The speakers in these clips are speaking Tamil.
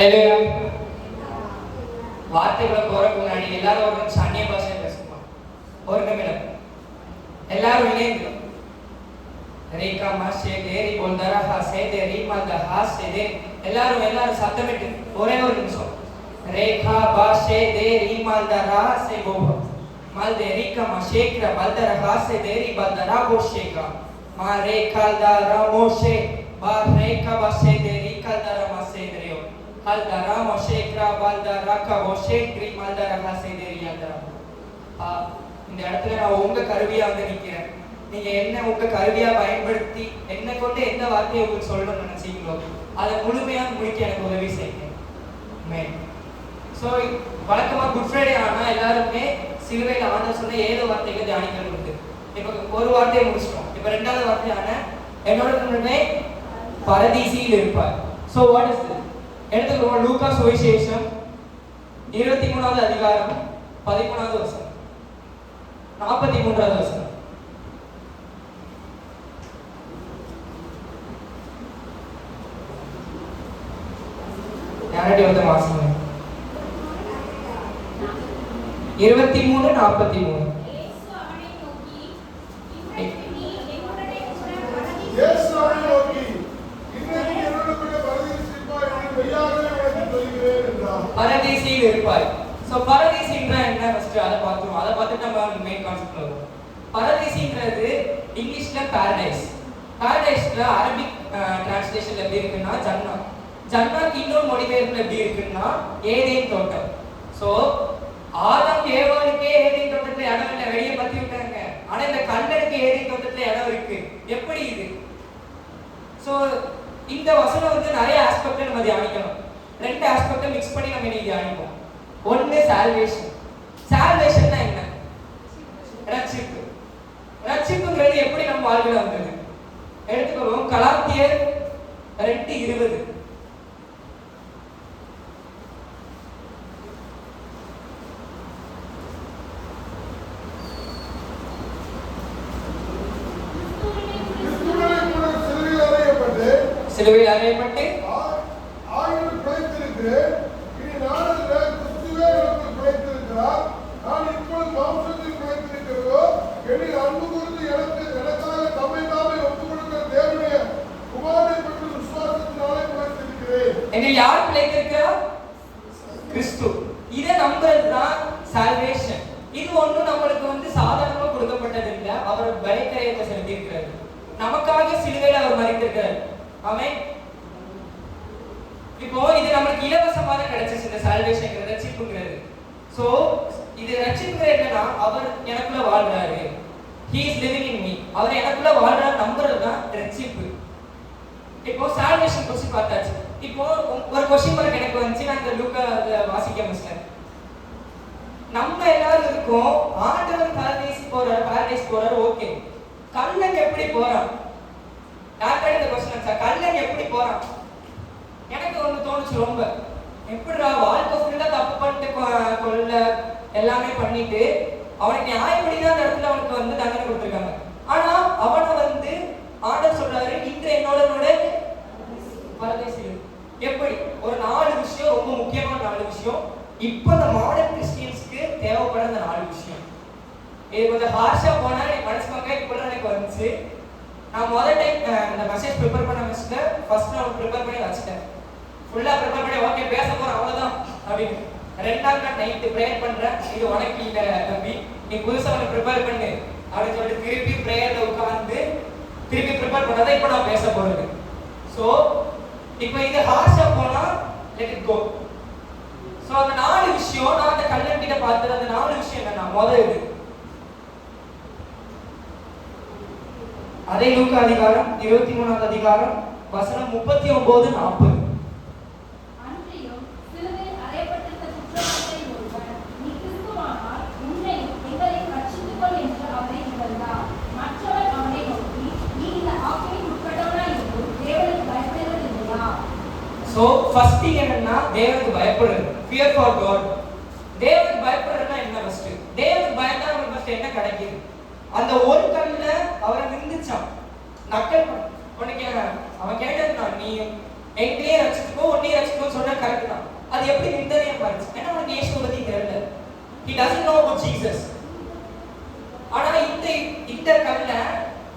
ஹalleluya. வார்த்தைகளை போறதுக்கு முன்னாடி எல்லாரும் ஒரு நிமிஷம் அந்நிய பாஷை பேசுமா. ஒரு நிமிடம் எல்லாரும் இணைந்து ரேகா மாஷே தேரி போல்தரா ஹாசே தேரி மல்த ஹாசே தே எல்லாரும் சத்தமிட்டு ஒரே ஒரு நிமிஷம் ரேகா பாஷே தேரி மல்தரா ஹாசே போபோ மல்தே ரேகா மாஷேக்ரா மல்தரா ஹாசே தேரி மல்தரா போஷேகா மா ரேகால்தரா மோஷே பா ரேகா பாஷே தேரி கல்தரா மாஷே தேரியோ கல்தரா மோஷேக்ரா மல்தரா கா மோஷேக்ரி மல்தரா ஹாசே தேரி யாதரா. இந்த இடத்துல நான் உங்க கருவியா வந்து நிக்கிறேன். நீங்க என்ன உங்க கருவியா பயன்படுத்தி என்ன கொண்டு எந்த வார்த்தையை உங்களுக்கு சொல்லணும்னு நினைச்சீங்களோ அதை முழுமையா முடிக்க எனக்கு உதவி செய்யுங்க. ஸோ வழக்கமா குட் ஃப்ரைடே ஆனா எல்லாருமே சிலுவையில் ஆண்டவர் சொன்ன 7 வார்த்தைகள் தியானிக்கிறது உண்டு. இப்போ ஒரு வார்த்தையை முடிச்சிட்டோம். இப்போ 2வது வார்த்தையான என்னோட முன்னே பரதீசியில் இருப்பார். So what is this? எடுத்துக்கிறோம் லூக்கா சுவிசேஷம் 23வது அதிகாரம் 13வது வசனம் 43வது வசனம். யாரடி வந்து வாசிங்க 23:43. பரதீசியில் இருப்பாய். சோ பரதீசின்னா என்ன ஃபர்ஸ்ட் அத பாத்துறோம். அத பார்த்துட்டு நம்ம மெயின் கான்செப்ட் வருவோம். பரதீசின்றது இங்கிலீஷ்ல பாரடைஸ். பாரடைஸ்ல அரபிக் டிரான்ஸ்லேஷன்ல எப்படி இருக்குன்னா ஜன்னா. ஜன்னாக்கு இன்னொரு மொழிபெயர்ப்புல எப்படி இருக்குன்னா ஏதேன் தோட்டம். சோ ஆதம் ஏவாளுக்கு ஏதேன் தோட்டத்துல இடம் இல்ல, வெளியே பத்தி விட்டாங்க. ஆனா இந்த கல்லனுக்கு ஏதேன் தோட்டத்துல இடம் இருக்கு. எப்படி இது? சோ இந்த வசனம் வந்து நிறைய ஆஸ்பெக்ட்ல நம்ம தியானிக்கணும். 2 ஆஸ்பெக்ட்டை மிக்ஸ் பண்ணி நம்ம இன்னைக்கு தியானிப்போம். ஒன்னு சால்வேஷன். சால்வேஷன்னா என்ன? ரட்சிப்பு. ரட்சிப்புங்கிறது எப்படி நம்ம வாழ்க்கையில வந்தது? எடுத்துக்கிறோம் கலாத்தியர் 2:20. சிலுவையில் அறையப்பட்டு ஆயிரம் பிழைத்திருக்கிறேன். இனி நான் அல்ல, கிறிஸ்துவே எனக்கு பிழைத்திருக்கிறார். நான் இப்பொழுது மாம்சத்தில் பிழைத்திருக்கிறதோ என்னில் அன்பு கூர்ந்து எனக்காக தம்மை தாமே ஒப்புக் கொடுக்கிற தேவனுடைய குமாரனை பற்றி விசுவாசத்தினாலே பிழைத்திருக்கிறேன். என்னில் யார் பிழைத்திருக்கிறார்? கிறிஸ்து. இதை நம்புறதுதான் சால்வேஷன். இது ஒன்றும் நம்மளுக்கு வந்து சாதாரணமா கொடுக்கப்பட்டது இல்லை. அவர் பலிகரையத்தை செலுத்தி இருக்கிறார். நமக்காக சிலுவையில் அவர் மரித்திருக்கிறார். ஆமென். இப்போ இது நமக்கு இலவசமாக கிடைச்சிச்சு இந்த சால்வேஷன் ரட்சிப்புங்கிறது. சோ இது ரட்சிப்புங்கிறது என்னன்னா அவர் எனக்குள்ள வாழ்றாரு. he is living in me. அவர் எனக்குள்ள வாழ்றாரு நம்புறது தான் ரட்சிப்பு. இப்போ சால்வேஷன் பத்தி பார்த்தாச்சு. இப்போ ஒரு क्वेश्चन மார்க் எனக்கு வந்துச்சு. நான் இந்த லூக்கா வாசிக்க முடிச்சேன். நம்ம எல்லாரும் இருக்கோம் ஆண்டவர் பாரடைஸ் போறாரு ஓகே. கல்லன் எப்படி போறான்? யார்கிட்ட இந்த क्वेश्चन ஆச்சா? கல்லன் எப்படி போறான்? எனக்கு ஒன்று தோணுச்சு ரொம்ப. எப்படிடா வாழ்க்கை ஃபுல்லா தப்பு பண்ணிட்டு கொள்ள எல்லாமே பண்ணிட்டு அவனுக்கு நியாயப்படிதான் அந்த இடத்துல அவனுக்கு வந்து தண்டனை கொடுத்துருக்காங்க. ஆனா அவனை வந்து ஆண்டவர் சொல்றாரு இன்று என்னோட பரதேசியில். எப்படி? ஒரு 4 விஷயம், ரொம்ப முக்கியமான 4 விஷயம். இப்போ இந்த மாடர்ன் கிறிஸ்டியன்ஸ்க்கு தேவைப்படுற அந்த 4 விஷயம். இது கொஞ்சம் ஹார்ஷா போனா எனக்கு மனசுமாங்க இப்படி எனக்கு வந்துச்சு. நான் முதல் டைம் இந்த மெசேஜ் ப்ரிப்பேர் பண்ண வச்சுட்டேன். ஃபர்ஸ்ட் நான் ப்ரிப்பேர் பண்ணி வச்சுட்டேன். ஃபுல்லா ப்ரிப்பேர் பண்ணி ஓகே பேச போறேன் அவ்வளவுதான் அப்படின்னு. 2ஆம் நாள் நைட்டு ப்ரேயர் பண்றேன். இது உனக்கு இல்ல தம்பி, நீ புதுசா ஒன்று ப்ரிப்பேர் பண்ணு அப்படின்னு சொல்லிட்டு திருப்பி ப்ரேயர்ல உட்கார்ந்து திருப்பி ப்ரிப்பேர் பண்ணதை இப்போ நான் பேச போறது. ஸோ இப்போ இது ஹார்ஷா போனா லெட் இட் கோ. ஸோ அந்த 4 விஷயம் நான் அந்த கல்லன் கிட்ட பார்த்தது. அந்த 4 விஷயம் என்னன்னா முதல் இது அதே லூக்கா அதிகாரம் 23வது அதிகாரம் வசனம் 39-40. அன்றியும் சிலுவையில் அறையப்பட்டிருந்த குற்றவாளிகளில் ஒருவன் நீ கிறிஸ்துவானால் உன்னை எங்களை ரட்சித்துக்கொள் என்று அவனை இகழ்ந்தார். மற்றவன் அவனை நோக்கி நீ இந்த ஆக்கினைக்கு உட்பட்டவனாய் இருந்தும் தேவனுக்கு பயப்படுகிறது இல்லையா? சோ ஃபர்ஸ்ட் திங் என்னன்னா தேவனுக்கு பயப்படுறது. fear for God. தேவனுக்கு பயப்படுறதுனா என்ன? ஃபர்ஸ்ட் தேவனுக்கு பயந்தா நமக்கு ஃபர்ஸ்ட் என்ன கிடைக்குது? அந்த ஒரு கல்ல அவரை நிந்துச்சான் நக்கல் பண்ண. உனக்கு அவன் கேட்டதுனா நீ எங்களையே ரட்சிச்சுக்கோ உன்னையே ரட்சிக்கோ சொன்னா கரெக்ட் தான். அது எப்படி நிந்தனையா மாறிச்சு? ஏன்னா அவனுக்கு இயேசுவை பத்தி தெரியல. He doesn't know about Jesus. ஆனா இந்த கல்ல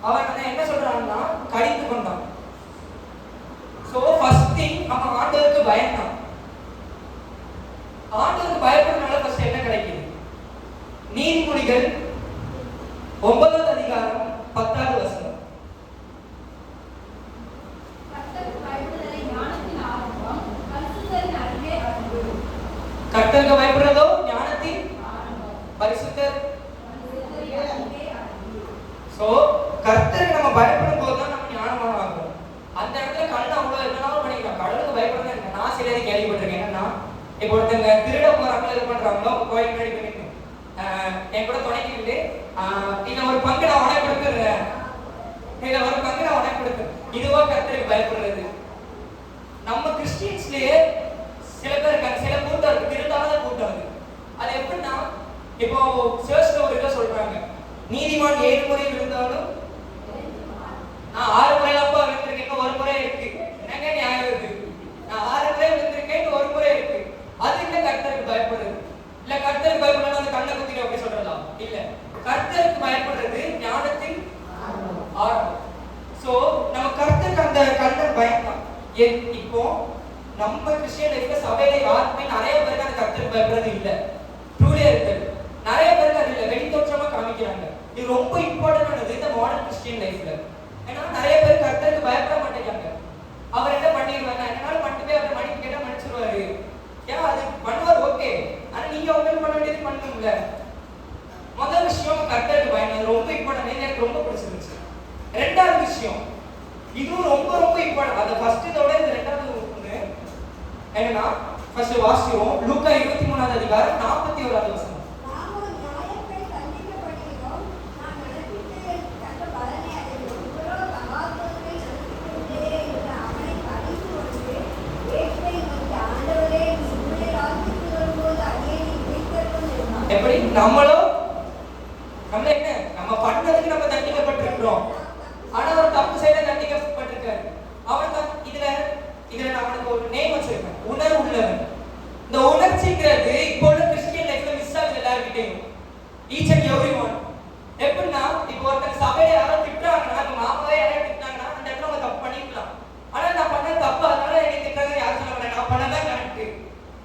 அவன் என்ன சொல்றான்னா கடிந்து கொண்டான். சோ ஃபர்ஸ்ட் திங் அவன் ஆண்டவருக்கு பயந்தான். ஆண்டவருக்கு பயப்படுறதுனால ஃபர்ஸ்ட் என்ன கிடைக்குது? நீதிமொழிகள் 9வது அதிகாரம் 10வது வசனம். கர்த்தருக்கு பயப்படுறதோ ஞானத்தின் பரிசுத்தர். சோ கர்த்தருக்கு நம்ம பயப்படும் போது தான் நம்ம ஞானமான ஆகும். அந்த இடத்துல கண்ணு அவ்வளவு என்னன்னாலும் பண்ணிக்கலாம். கடவுளுக்கு பயப்படுறது என்ன? நான் சிலதை கேள்விப்பட்டிருக்கேன். என்னன்னா இப்போ ஒருத்தங்க திருட போறாங்களோ இது பண்றாங்களோ கோயில் முன்னாடி பண்ணிட்டு என் கூட துணைக்கிட்டு இதை ஒரு பங்கு நான் உனக்கு கொடுத்துடுறேன், இதை ஒரு பங்கு நான் உனக்கு கொடுத்துறேன். இதுவா கர்த்தருக்கு பயப்படுறது? நம்ம கிறிஸ்டியன்ஸ்லயே சில பேர் இருக்காங்க, சில கூட்டம் இருக்கு, திருடாத கூட்டம் அது. அது எப்படின்னா இப்போ சர்ச்ல ஒரு இதை சொல்றாங்க, நீதிமான் 7 முறை விழுந்தாலும் நான் 6 முறையிலப்பா விழுந்திருக்கேன், ஒரு முறை இருக்கு. என்னங்க நியாயம் இருக்கு? நான் 6 முறை விழுந்திருக்கேன், ஒரு முறை இருக்கு. அது இல்ல கர்த்தருக்கு பயப்படுறது. இல்ல கர்த்தருக்கு பயப்படுறது அந்த கண்ணை குத்திட்டு அப்படி சொல்றதா? இல்ல, கர்த்தருக்கு பயப்படுறது ஞானத்தின் ஆரம்பம். சோ நம்ம கர்த்தருக்கு அந்த கண்ணை பயப்படலாம். இப்போ நம்ம கிறிஸ்டியன் லைஃப்ல சபையில யாருமே நிறைய பேருக்கு அந்த கர்த்தருக்கு பயப்படுறது இல்ல. ட்ரூலியா இருக்கு. நிறைய பேருக்கு அது இல்ல, வெளித்தோற்றமா காமிக்கிறாங்க. இது ரொம்ப இம்பார்ட்டன்டானது இந்த மாடர்ன் கிறிஸ்டியன் லைஃப்ல. ஏன்னா நிறைய பேர் கர்த்தருக்கு பயப்பட மாட்டேங்கிறாங்க. அவர் என்ன பண்ணிடுவாங்க, என்னால மட்டுமே அவர் மன்னிப்பு கேட்டா மன்னிச்சிருவாரு. ஏன் அது பண்ணுவார், ஓகே. ஆனா நீங்க உங்களுக்கு பண்ண வேண்டியது பண்ணுங்க. முதல் விஷயம் கர்த்தருக்கு பயம், அது ரொம்ப இம்பார்ட்டன்ட். எனக்கு ரொம்ப பிடிச்சிருந்துச்சு. ரெண்டாவது விஷயம், இதுவும் ரொம்ப ரொம்ப இம்பார்ட்டன்ட். அது ஃபர்ஸ்ட் இதோட இது ரெண்டாவது ஒண்ணு என்னன்னா, ஃபர்ஸ்ட் வாசிப்போம் லூக்கா 23வது அதிகாரம் 41வது வசனம். எப்படி நம்மளோ நம்ம என்ன நம்ம பண்ணதுக்கு நம்ம தண்டிக்கப்பட்டிருக்கிறோம். ஆனா ஒரு தப்பு செய்த தண்டிக்கப்பட்டிருக்காரு. அவன் தான் இதுல நான் அவனுக்கு ஒரு நேம் வச்சிருக்கேன், உணர்வு உள்ளவன். இந்த உணர்ச்சிங்கிறது இப்போ உள்ள கிறிஸ்டியன் லைஃப்ல மிஸ் ஆகுது எல்லார்கிட்டையும். Each and every one. எப்படின்னா இப்போ ஒருத்தர் சபையில யாரோ திட்டுறாங்கன்னா, இப்போ மாமாவே யாராவது திட்டாங்கன்னா அந்த இடத்துல அவங்க தப்பு பண்ணிருக்கலாம். ஆனா நான் பண்ணது தப்பு, அதனால என்னை திட்டாங்க யாரும் சொல்ல மாட்டாங்க. நான் பண்ணதான் கரெக்ட்,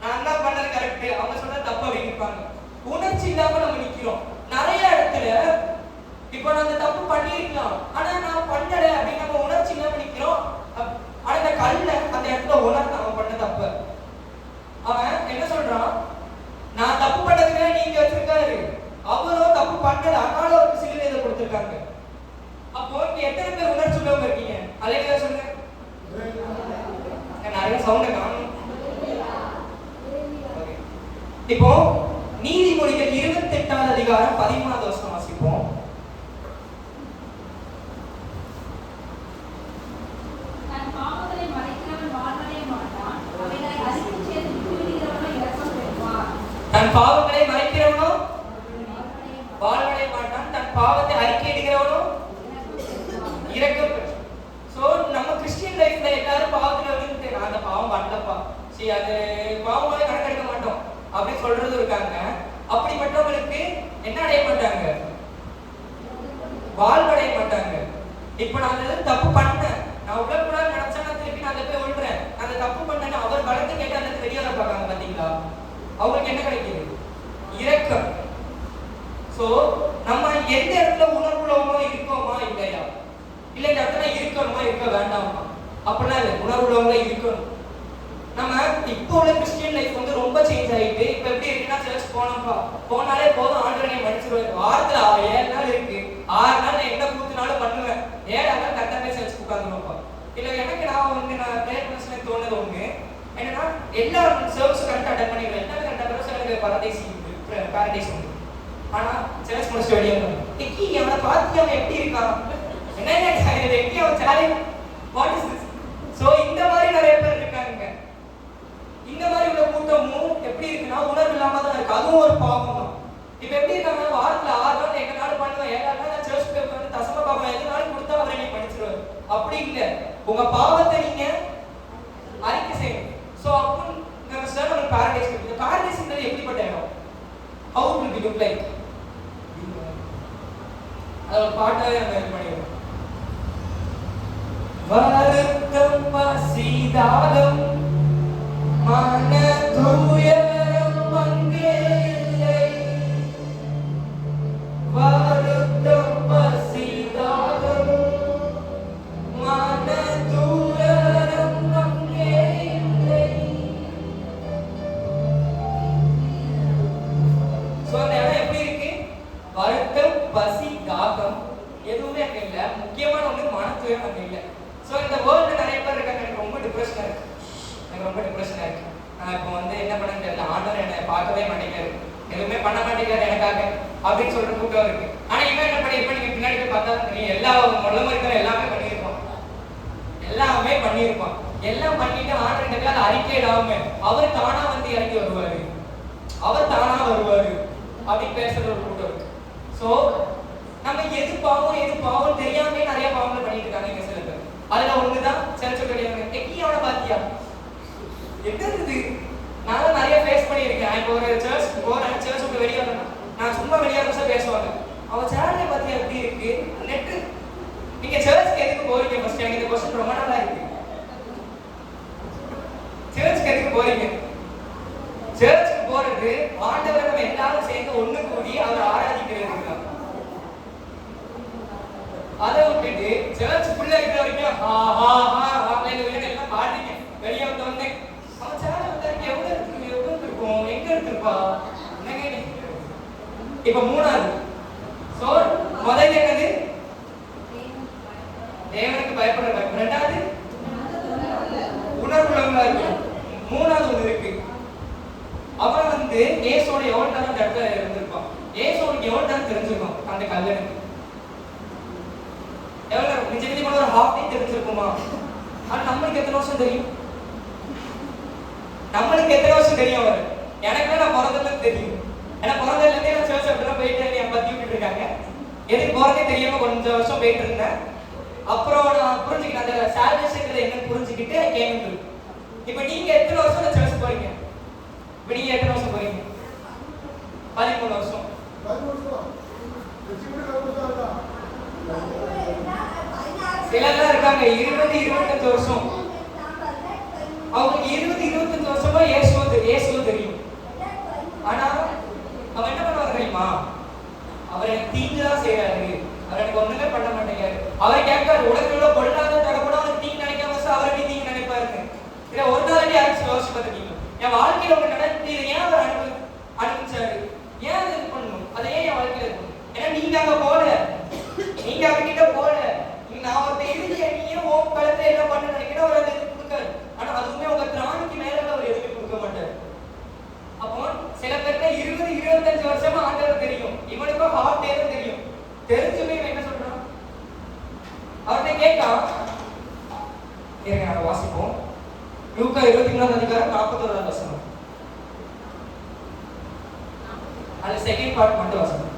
நான் தான் பண்ணது கரெக்ட், அவங்க சொல்றது தப்பு அப்படின்னு இருப்பாங்க. உணர்ச்சி இல்லாம நம்ம நிக்கிறோம் நிறைய இடத்துல. இப்போ நான் அந்த தப்பு பண்ணிருக்கலாம், ஆனா நான் பண்ணல அப்படின்னு நம்ம உணர்ச்சி இல்லாம நிக்கிறோம். ஆனா அந்த கல்ல அந்த இடத்துல உணர்ந்து அவன் பண்ண தப்பு. அவன் என்ன சொல்றான், நான் தப்பு பண்ணதுக்கு நீங்க வச்சிருக்காரு, அவரும் தப்பு பண்ணல, அதனால அவருக்கு சிலுவை இதை கொடுத்திருக்காங்க. அப்போ நீங்க எத்தனை பேர் உணர்ச்சி உள்ளவங்க இருக்கீங்க? அலையா சொல்லுங்க. நிறைய சவுண்ட் காணும். இப்போ நீதிமொழிகள் 28வது அதிகாரம் 13வது வசனம் வாசிப்போம். தன் பாவங்களை மறைக்கிறவன் வாழ்வடைய மாட்டான், அவைகளை அறிக்கை செய்து விட்டுவிடுகிறவனோ இரக்கம் பெறுவான். தன் பாவங்களை மறைக்கிறவனோ வாழ்வடைய மாட்டான், தன் பாவத்தை அறிக்கையிடுகிறவனோ இரக்கம் பெறுவான். சோ நம்ம கிறிஸ்டியன் லைஃப்ல எல்லாரும் பாவத்துல விழுந்து நான் அந்த பாவம் பண்ணலப்பா, சரி அது பாவமாவே கணக்கெடுக்க மாட்டோம் அப்படி சொல்றது இருக்காங்க. அப்படிப்பட்டவங்களுக்கு என்ன அடைய மாட்டாங்க, வாழ்வடைய மாட்டாங்க. இப்ப நான் தப்பு பண்ணேன், நான் உள்ள கூட நினைச்சா நான் திருப்பி நான் போய் விழுறேன், அந்த தப்பு பண்ணேன்னு அவர் பலத்தை கேட்டு அந்த வெளியே வர பார்க்காங்க. பாத்தீங்களா, அவங்களுக்கு என்ன கிடைக்குது? இரக்கம். சோ நம்ம எந்த இடத்துல உணர்வுள்ளவமா இருக்கோமா இல்லையா, இல்ல இந்த இடத்துல இருக்கணுமா இருக்க வேண்டாமா அப்படின்னா இல்லை, உணர்வுள்ளவங்க இருக்கணும். நம்ம இப்போ உள்ள கிறிஸ்டியன் லைஃப் வந்து ரொம்ப சேஞ்ச் ஆயிட்டு. இப்ப எப்படி இருக்குன்னா, சர்ச் போனாலே போதும், ஆண்டவரை மன்னிச்சிருவாரு. வாரத்துல 7 நாள் இருக்கு, 6 நாள் நான் என்ன கூத்துனாலும் பண்ணுவேன், 7ஆம் நாள் கரெக்டாக சர்ச்சுக்கு உட்காந்துருப்பா. இல்ல எனக்கு நான் பிரேயர் பண்ண தோணுது ஒண்ணு என்னன்னா, எல்லா சர்வீஸும் கரெக்டாக அட்டன் பண்ணிடுவேன், எல்லாமே கரெக்டாக வரும். எனக்கு பாரடைஸ் உண்டு. ஆனா சர்ச் முடிச்சு வெளியே எக்கி அவனை பார்த்து அவன் எப்படி இருக்கான், என்ன எக்கி அவன் challenge what is this. So இந்த மாதிரி நிறைய பேர் இருக்காங்க. இந்த மாதிரி உள்ள கூட்டமும் எப்படி இருக்குன்னா, உணர்வு இல்லாம தான் இருக்கு. அதுவும் ஒரு பாவம் தான். இப்ப எப்படி இருக்காங்க, வாரத்துல 6 நாள் 8 நாள் பண்ணுவேன், 7ஆம் நாள் சர்ச் போய் வந்து தசம பாவம் எது நாள் கொடுத்தா அவரை நீ படிச்சிருவாரு. அப்படி இல்ல, உங்க பாவத்தை நீங்க அது ஒரு பாட்டாவே நம்ம இது பண்ணிடுவோம். வருத்தம் பசிதாகம் மன துயரம் அங்கே இல்லை. வருத்தம் பசிதாகம் மன துயரம் அங்கே இல்லை. சோ அந்த இடம் எப்படி இருக்கு? வருத்தம் பசி தாகம் எதுவுமே அங்க இல்ல. முக்கியமான ஒண்ணு மனத்துயரம் அங்க இல்ல. சோ இந்த வேர்ல்ட்ல நிறைய பேர் இருக்காங்க, எனக்கு ரொம்ப டிப்ரெஷனா இருக்கு, எனக்கு ரொம்ப டிப்ரெஷனா இருக்கு, நான் இப்போ என்ன பண்ணேன்னு தெரியல, ஆண்டவர் என்னை பார்க்கவே மாட்டேங்கிறாரு, எதுவுமே பண்ண மாட்டேங்கிறாரு எனக்காக அப்படின்னு சொல்ற கூட்டம் இருக்கு. ஆனா இவன் என்ன பண்ணி, இப்ப நீங்க பின்னாடி போய் பார்த்தா தெரியும், எல்லா முள்ளமா இருக்கிற எல்லாமே பண்ணியிருப்பான், எல்லாமே பண்ணியிருப்பான். எல்லாம் பண்ணிட்டு ஆண்டவர் கிட்ட அதை அறிக்கையிடாம அவர் தானா வந்து இறங்கி வருவாரு, அவர் தானா வருவாரு அப்படின்னு பேசுற ஒரு கூட்டம் இருக்கு. சோ நம்ம எது பாவம் தெரியாமலே நிறைய பாவங்கள் பண்ணிட்டு இருக்காங்க இங்க சில பேர். அதுல ஒண்ணுதான் சர்ச்சை கிடையாது. டெக்கியோட பாத்தியா என்ன இது? நான் நிறைய ஃபேஸ் பண்ணியிருக்கேன். இப்போ ஒரு சர்ச் போறேன், சர்ச் விட்டு வெளியே வரேன், நான் சும்மா வெளியே வந்து பேசுவாங்க, அவன் சேனலை பாத்தியா எப்படி இருக்கு நெட்டு. நீங்க சர்ச்சுக்கு எதுக்கு போறீங்க? ஃபர்ஸ்ட் எனக்கு இந்த क्वेश्चन ரொம்ப நாளா இருக்கு. சர்ச்சுக்கு எதுக்கு போறீங்க? சர்ச்சுக்கு போறது ஆண்டவரை நம்ம எல்லாரும் சேர்ந்து ஒண்ணு கூடி அவரை ஆராதிக்கிறதுக்கு தான். அதை விட்டுட்டு சர்ச்சுக்குள்ள இருக்கிற வரைக்கும் எல்லாம் பாடுறீங்க, வெளியே வந்த உடனே அவன் சேனல் வந்து எவ்வளவு இருக்கும், எங்க இருந்திருப்பா என்னங்க. இப்ப மூணாவது சோ முதல்ல என்னது? தேவனுக்கு பயப்படுற பயம். ரெண்டாவது உணர்வுள்ளவங்களா இருக்கு. மூணாவது ஒண்ணு இருக்கு, அவன் இயேசுவோட எவ்வளவு நேரம் அந்த இடத்துல இருந்திருப்பான், இயேசுவுக்கு எவ்வளவு நேரம் தெரிஞ்சிருக்கும் அந்த கல்லனுக்கு, எவ்வளவு நேரம் நிஜமா ஒரு ஹாஃப் டே தெரிஞ்சிருக்குமா? ஆனா நம்மளுக்கு எத்தனை வருஷம் தெரியும்? நம்மளுக்கு எத்தனை வருஷம் தெரியும் அவர்? எனக்கு நான் பிறந்ததுல தெரியும். ஏன்னா பிறந்ததுல இருந்தே நான் சர்ச் அப்படிலாம் போயிட்டு என் பத்தி விட்டுட்டு இருக்காங்க. எதுக்கு போறதே தெரியாம கொஞ்சம் வருஷம் போயிட்டு இருந்தேன். அப்புறம் நான் புரிஞ்சுக்கிட்டேன் அந்த சால்வேஷன் என்னன்னு புரிஞ்சுக்கிட்டு கேட்டு. இப்ப நீங்க எத்தனை வருஷம் சர்ச் போறீங்க? இப்ப நீங்க எத்தனை வருஷம் போறீங்க? 13 வருஷம். சிலர்லாம் இருக்காங்க 20-25 வருஷம். அவங்களுக்கு 20-25 வருஷமா இயேசுவை தெரியும். ஆனா அவன் என்ன பண்ணுவாங்க தெரியுமா? அவர் எனக்கு தீங்கு தான் செய்யறாரு, அவர் எனக்கு ஒண்ணுமே பண்ண மாட்டேங்கிறாரு. அவரை கேட்காரு, உலகில் உள்ள பொல்லாத தகப்பட அவனுக்கு தீங்கு நினைக்காம அவர் எப்படி தீங்கு நினைப்பாருன்னு. இதை ஒரு நாளே யாரும் யோசிச்சு பார்த்துருக்கீங்க? என் வாழ்க்கையில ஒண்ணு நடத்தி ஏன் அவர் அனுப்பிச்சாரு, ஏன் அது இது பண்ணணும், அதை ஏன் என் வாழ்க்கையில இருக்கணும்? ஏன்னா நீங்க அங்க போல, நீங்க அவர்கிட்ட போல, நான் ஒரு எழுதிய நீயும் ஓம் கலத்தை எல்லாம் பண்ண நினைக்கிறேன், அவர் அதை கொடுக்காரு. ஆனா அதுவுமே உங்க திராணிக்கு மேல அவர் எதுவுமே கொடுக்க மாட்டார். அப்போ சில பேர்ட்ட 20-25 வருஷமா ஆண்டவர் தெரியும், இவனுக்கும் ஹார்ட் டேரும் தெரியும். தெரிஞ்சுமே என்ன சொல்றான்? அவர்கிட்ட கேட்கான், இருங்க அதை வாசிப்போம். லூக்கா 23:41 அது செகண்ட் பார்ட் மட்டும் வாசிப்போம்.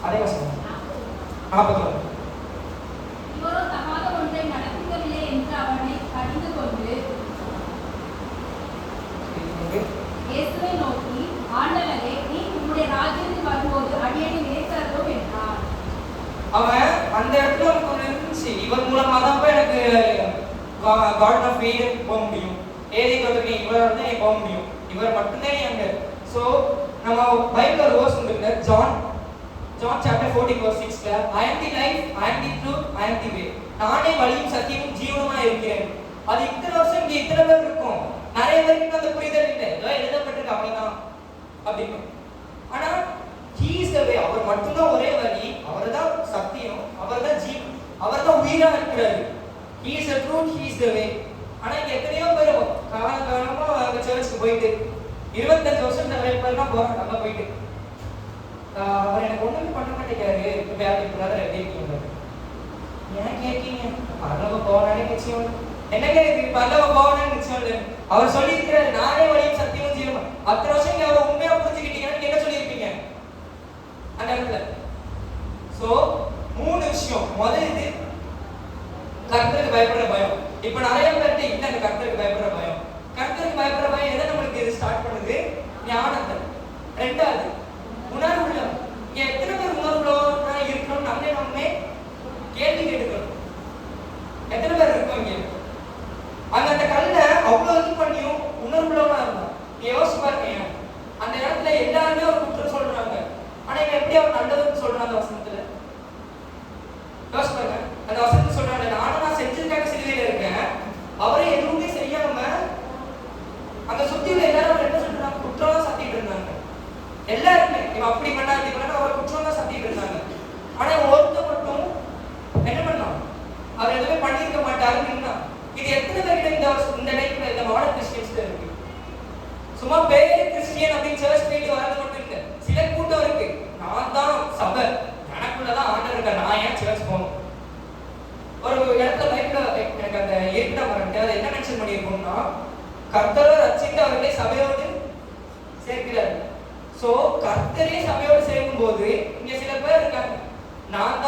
அதே வாசிப்போம் 41. இவரோ தகாத ஒன்றை நடக்கவில்லை என்று அவனை கடிந்து கொண்டு இயேசுவை நோக்கி, ஆண்டவரே, நீ உம்முடைய ராஜ்யத்தில் வரும்போது அடியேனை நேசரோ என்றார். அவன் அந்த இடத்துல ஒன்று இருந்துச்சு, இவர் மூலமா தான் போய் எனக்கு கார்டன் ஆஃப் ஈடன் போக முடியும், ஏதே தோட்டத்துக்கு இவரால் தான் நீ போக முடியும், இவர் மட்டும்தான் நீ அங்க. ஸோ நம்ம பைபிள் ஒரு வேர்ஸ் உண்டு, John chapter 14:6, I am the life, I am the truth, I am the way. நானே வழியும் சத்தியமும் ஜீவனுமா இருக்கிறேன். அது இத்தனை வருஷம் இங்க இத்தனை பேர் இருக்கும், நிறைய பேருக்கு அந்த புரிதல் இல்லை, ஏதோ எழுதப்பட்டிருக்கு அவ்வளவுதான் அப்படின்னு. ஆனா he is the way, அவர் மட்டும்தான் ஒரே வழி, அவர்தான் சத்தியம், அவர்தான் ஜீவன், அவர்தான் உயிரா இருக்கிறாரு. he is the truth, he is the way. ஆனா இங்க எத்தனையோ பேர் காலகாலமா அந்த சர்ச்சுக்கு போயிட்டு 25 வருஷம் நிறைய பேர்லாம் போறாங்க அங்க போயிட்டு, அவர் எனக்கு ஒண்ணுமே பண்ண மாட்டேங்கிறாரு. பிரதர் எப்படி இருக்கீங்க? ஏன் கேட்கீங்க? பரலோக போனாலே நிச்சயம் என்னங்க இது? பரலோக போனாலே நிச்சயம் இல்லை. அவர் சொல்லி இருக்கிறாரு, நானே வழியும் சத்தியமும் ஜீவனும். அத்தனை வருஷம் நீங்க அவரை உண்மையா புரிஞ்சுக்கிட்டீங்கன்னு என்ன சொல்லியிருப்பீங்க அந்த இடத்துல? சோ 3 விஷயம். முதல் இது கர்த்தருக்கு பயப்படுற பயம். இப்ப நிறைய பேர்கிட்ட இல்ல அந்த கர்த்தருக்கு பயப்படுற பயம். கர்த்தருக்கு பயப்படுற பயம் எதை நம்மளுக்கு இது ஸ்டார்ட் பண்ணுது? ஞானத்தை. ரெண்டாவது உணர்வுள்ள. எத்தனை பேர் உணர்வுள்ளவனா இருக்கணும்னு எப்படி அவர் நல்லதுன்னு சொல்றான் அந்த வசனத்துல? யோசிச்சு பாருங்க. அந்த வசனத்துல சொல்றாங்க, நான் செஞ்சதுக்காக சிலுவையில இருக்கேன், அவரே எதுவுமே செய்யாம அந்த சுத்தியில எல்லாரும் அவர் என்ன சொல்றாங்க? குற்றம் தான் சாத்திட்டு இருந்தாங்க. எல்லாருமே இவன் அப்படி பண்ணா இப்படி பண்ணா அவர் குற்றம் தான் சாத்திட்டு இருந்தாங்க. ஆனா ஒருத்தர் மட்டும் என்ன பண்ணான்? அவர் எதுவுமே பண்ணிருக்க மாட்டாருன்னு. இது எத்தனை பேர்கிட்ட இந்த லைஃப்ல இந்த மாடர்ன் கிறிஸ்டியன்ஸ்ல இருக்கு? சும்மா பேரு கிறிஸ்டியன் அப்படின்னு சர்ச் போயிட்டு வரது மட்டும் இல்ல. சில கூட்டம் இருக்கு, நான் தான் சபை, எனக்குள்ளதான் ஆண்டவர் இருக்கா, நான் ஏன் சர்ச் போகணும்? ஒரு இடத்துல லைஃப்ல எனக்கு அந்த ஏற்கனவே வரட்டு அதை என்ன மென்ஷன் பண்ணியிருக்கோம்னா, கர்த்தரை ரட்சித்து அவர்களை சபையோடு சேர்க்கிறார். சோ கர்த்தரே சபையோடு சேர்க்கும் போது இங்க சில பேர் இருக்காங்க, நான்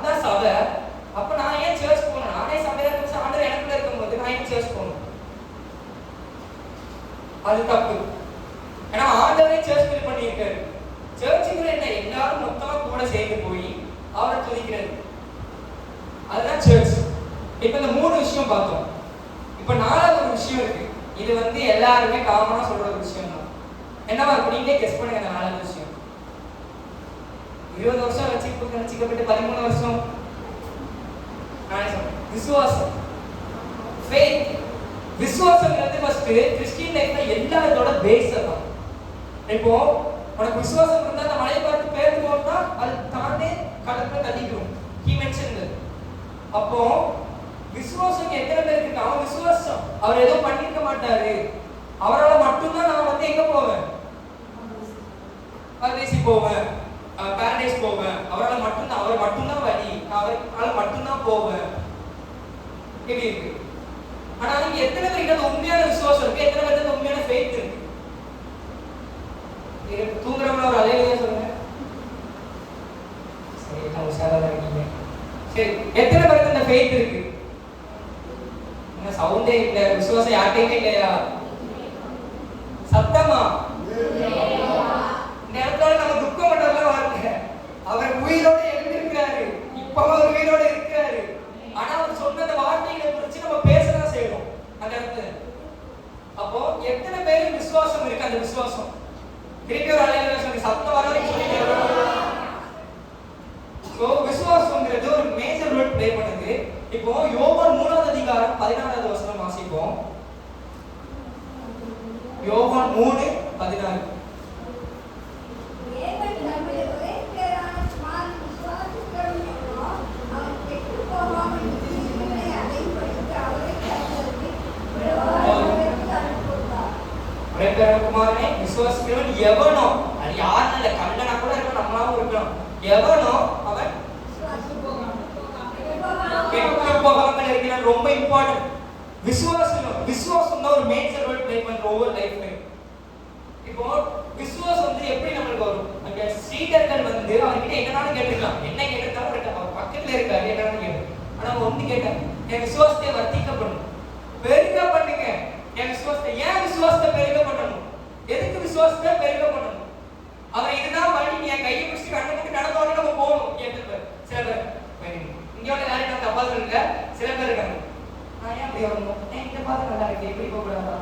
தான் சபை, அப்ப நான் ஏன் சர்ச் போகணும்? நானே சபையில இருந்து ஆண்டவர் எனக்குள்ள இருக்கும் போது நான் ஏன் சர்ச் போகணும்? அது தப்பு. ஏன்னா ஆண்டவரே சர்ச் பில் பண்ணியிருக்காரு. சர்ச்சுங்கிற என்ன? எல்லாரும் மொத்தமா கூட சேர்ந்து போய் அவரை துதிக்கிறது, அதுதான் சர்ச். இப்ப இந்த 3 விஷயம் பார்த்தோம். இப்ப 4வது ஒரு விஷயம் இருக்கு. இது வந்து எல்லாருமே காமனா சொல்ற ஒரு விஷயம் தான். என்னவா இருக்கு? நீங்களே கெஸ் பண்ணுங்க. அந்த 4வது விஷயம் 20 வருஷம் ரட்சிக்கப்பட்டு 13 வருஷம் நானே சொல்றேன், விசுவாசம், ஃபெய்த். விசுவாசம்ங்கிறது ஃபர்ஸ்ட் கிறிஸ்டியன் லைஃப்ல எல்லாரோட பேஸ் தான். இப்போ உனக்கு விசுவாசம் இருந்தா அந்த மலையை பார்த்து பேர்ந்து போனா அது தானே கடற்கரை தள்ளிடும். He mentioned. அப்போ விசுவாசம் எத்தனை பேருக்கு இருக்கு? அவன் விசுவாசம், அவர் ஏதோ பண்ணிருக்க மாட்டாரு, அவரால் மட்டும்தான் நான் வந்து எங்க போவேன்? பரதேசி போவேன், பாரடைஸ் போவேன், அவரால் மட்டும்தான், அவர் மட்டும்தான் வழி, அவரால் மட்டும்தான் போவேன். இப்படி இருக்கு. ஆனா நீங்க எத்தனை பேருக்கு உண்மையான விசுவாசம் இருக்கு? எத்தனை பேருக்கு உண்மையான ஃபெய்த் இருக்கு? தூங்குறவங்க ஒரு அலையிலேயே சொல்லுங்க. சரி, நான் உஷாரா இருக்கீங்க. சரி, எத்தனை பேருக்கு இந்த ஃபெய்த் இருக்கு? என்ன சவுண்டே இல்ல, விசுவாசம் யார்கிட்டயுமே இல்லையா? சத்தமா? இந்த இடத்துல நம்ம துக்கம் பண்றதெல்லாம் வார்த்தை. அவர் உயிரோட எழுந்திருக்கிறாரு, இப்ப அவர் உயிரோட இருக்கிறாரு. ஆனா அவர் சொன்ன அந்த வார்த்தைகளை குறிச்சு நம்ம பேசதான் செய்யணும் அந்த இடத்துல. அப்போ எத்தனை பேருக்கு விசுவாசம் இருக்கு? அந்த விசுவாசம் திருப்பி ஒரு அலையில சொல்லி சத்தம் வர வரைக்கும் சொல்லிட்டு விசுவாசம்ங்கிறது ஒரு மேஜர் ரோல் பிளே பண்ணுது. இப்போ யோவான் 3வது அதிகாரம் 16வது வசனம் வாசிப்போம். யோவான் 3:16. குமாரனே விசுவாசிக்கிறவன் எவனோ, அது யாரும் இல்ல, கல்லனா கூட இருக்க, நம்மளாவும் இருக்கணும், எவனோ அவன் போகாமல் இருக்கிறான். ரொம்ப இம்பார்ட்டன்ட். விசுவாசம் தான் ஒரு மேஜர் ரோல் பிளே பண்ற ஒவ்வொரு லைஃப்லயும். இப்போ விசுவாசம் வந்து எப்படி நம்மளுக்கு வரும்? அங்க சீடர்கள் வந்து அவர்கிட்ட என்னன்னாலும் கேட்டுக்கலாம், என்ன கேட்டாலும் அவர் பக்கத்துல இருக்காரு, என்னன்னு கேட்டு. ஆனா ஒண்ணு கேட்டாங்க, என் விசுவாசத்தை வர்த்திக்க பண்ணும், பெருக பண்ணுங்க என் விசுவாசத்தை. ஏன் விசுவாசத்தை பெருக பண்ணணும்? எதுக்கு விசுவாசத்தை பெருக பண்ணணும்? அவர் இதுதான் வழி, என் கையை பிடிச்சி கண்ணை மூடி நடந்தோட நம்ம போகணும் கேட்டு. சில பேர் இங்க உள்ள யாரும் நான் தப்பா சொல்லுங்க, சில பேர் இருக்காங்க, நான் ஏன் அப்படி வரணும், ஏன் இந்த பார்த்து நல்லா இருக்கு, இப்படி போக கூடாதா,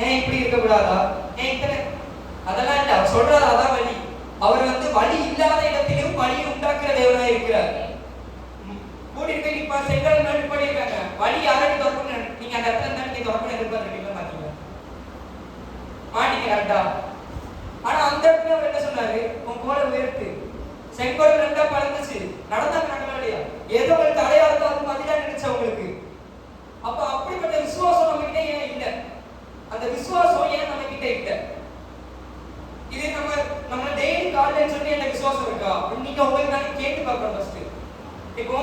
ஏன் இப்படி இருக்க கூடாதா, ஏன் இத்தனை, அதெல்லாம் இல்ல. அவர் சொல்றாரு அதான் வழி. அவர் வந்து வழி இல்லாத இடத்திலும் வழி உண்டாக்குற தேவனா இருக்கிறார். கூட்டிட்டு போய் இப்ப செங்கல் மேல் பண்ணிருக்காங்க, வழி யாரும் திறக்கணும், நீங்க அந்த இடத்துல இருந்தாலும் நீங்க திறக்கணும் எதிர்பார்த்துருக்கீங்க, பாத்தீங்களா மாட்டிக்கிறாண்டா. ஆனா அந்த இடத்துல அவர் என்ன சொன்னாரு? உன் கோலை உயர்த்து, செங்கோல் 2 பறந்துச்சு, நடந்தாங்க இல்லையா? ஏதோ ஒரு தலையா இருந்தா அது மதியா நினைச்சா உங்களுக்கு. அப்ப அப்படிப்பட்ட விசுவாசம் நம்ம கிட்ட ஏன் இல்ல? அந்த விசுவாசம் ஏன் நம்ம கிட்ட இல்ல? இது நம்ம டெய்லி காலேஜ் சொல்லி அந்த விசுவாசம் இருக்கா நீங்க உங்களுக்கு நான் கேட்டு பார்க்கணும் ஃபர்ஸ்ட். இப்போ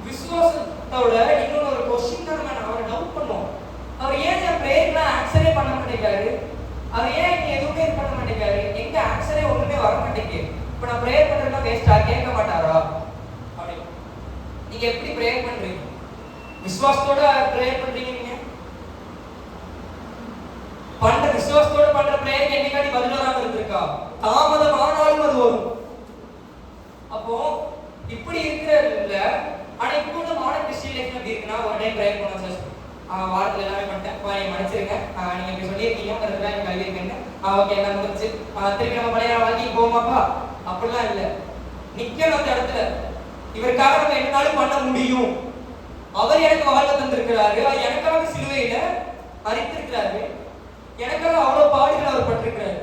விசுவாசத்தோட இன்னொரு ஒரு क्वेश्चन தான் நம்ம அவரை டவுட் பண்ணுவோம். அவர் ஏன் என் பிரேயர்ல ஆன்சரே பண்ண மாட்டேங்காரு? அவர் ஏன் இங்க எதுவுமே பண்ண மாட்டேங்காரு? எங்க ஆன்சரே ஒண்ணுமே வர மாட்டேங்குது. இப்ப நான் பிரேயர் பண்றேன்னா வேஸ்டா, கேட்க மாட்டாரா அப்படி? நீங்க எப்படி பிரேயர் பண்றீங்க? விசுவாசத்தோட பிரேயர் பண்றீங்க? நீங்க பண்ற விசுவாசத்தோட பண்ற பிரேயருக்கு என்னைக்காடி பதில் வராம இருந்திருக்கா? தாமதம் ஆனாலும் அது வரும். அப்போ இப்படி இருக்கிறதுல ஆனா இப்போ வந்து மாடர்ன் கிறிஸ்டியன் லைஃப்ல எப்படி இருக்குன்னா, ஒரு டைம் பிரேயர் பண்ண சார் வாரத்துல எல்லாமே பண்ணிட்டேன், நீங்க மன்னிச்சிருங்க, நீங்க இப்படி சொல்லியிருக்கீங்க, அதெல்லாம் எனக்கு கல்வி இருக்குன்னு ஓகே நம்ம முடிச்சு திருப்பி நம்ம பழைய வாழ்க்கைக்கு போமாப்பா அப்படிலாம் இல்லை. நிக்கணும் அந்த இடத்துல. இவருக்காக நம்ம என்னாலும் பண்ண முடியும். அவர் எனக்கு வாழ்க்கை தந்திருக்கிறாரு, எனக்காக சிலுவையில மரித்திருக்கிறாரு, எனக்காக அவ்வளவு பாடுகள் அவர் பட்டிருக்கிறாரு.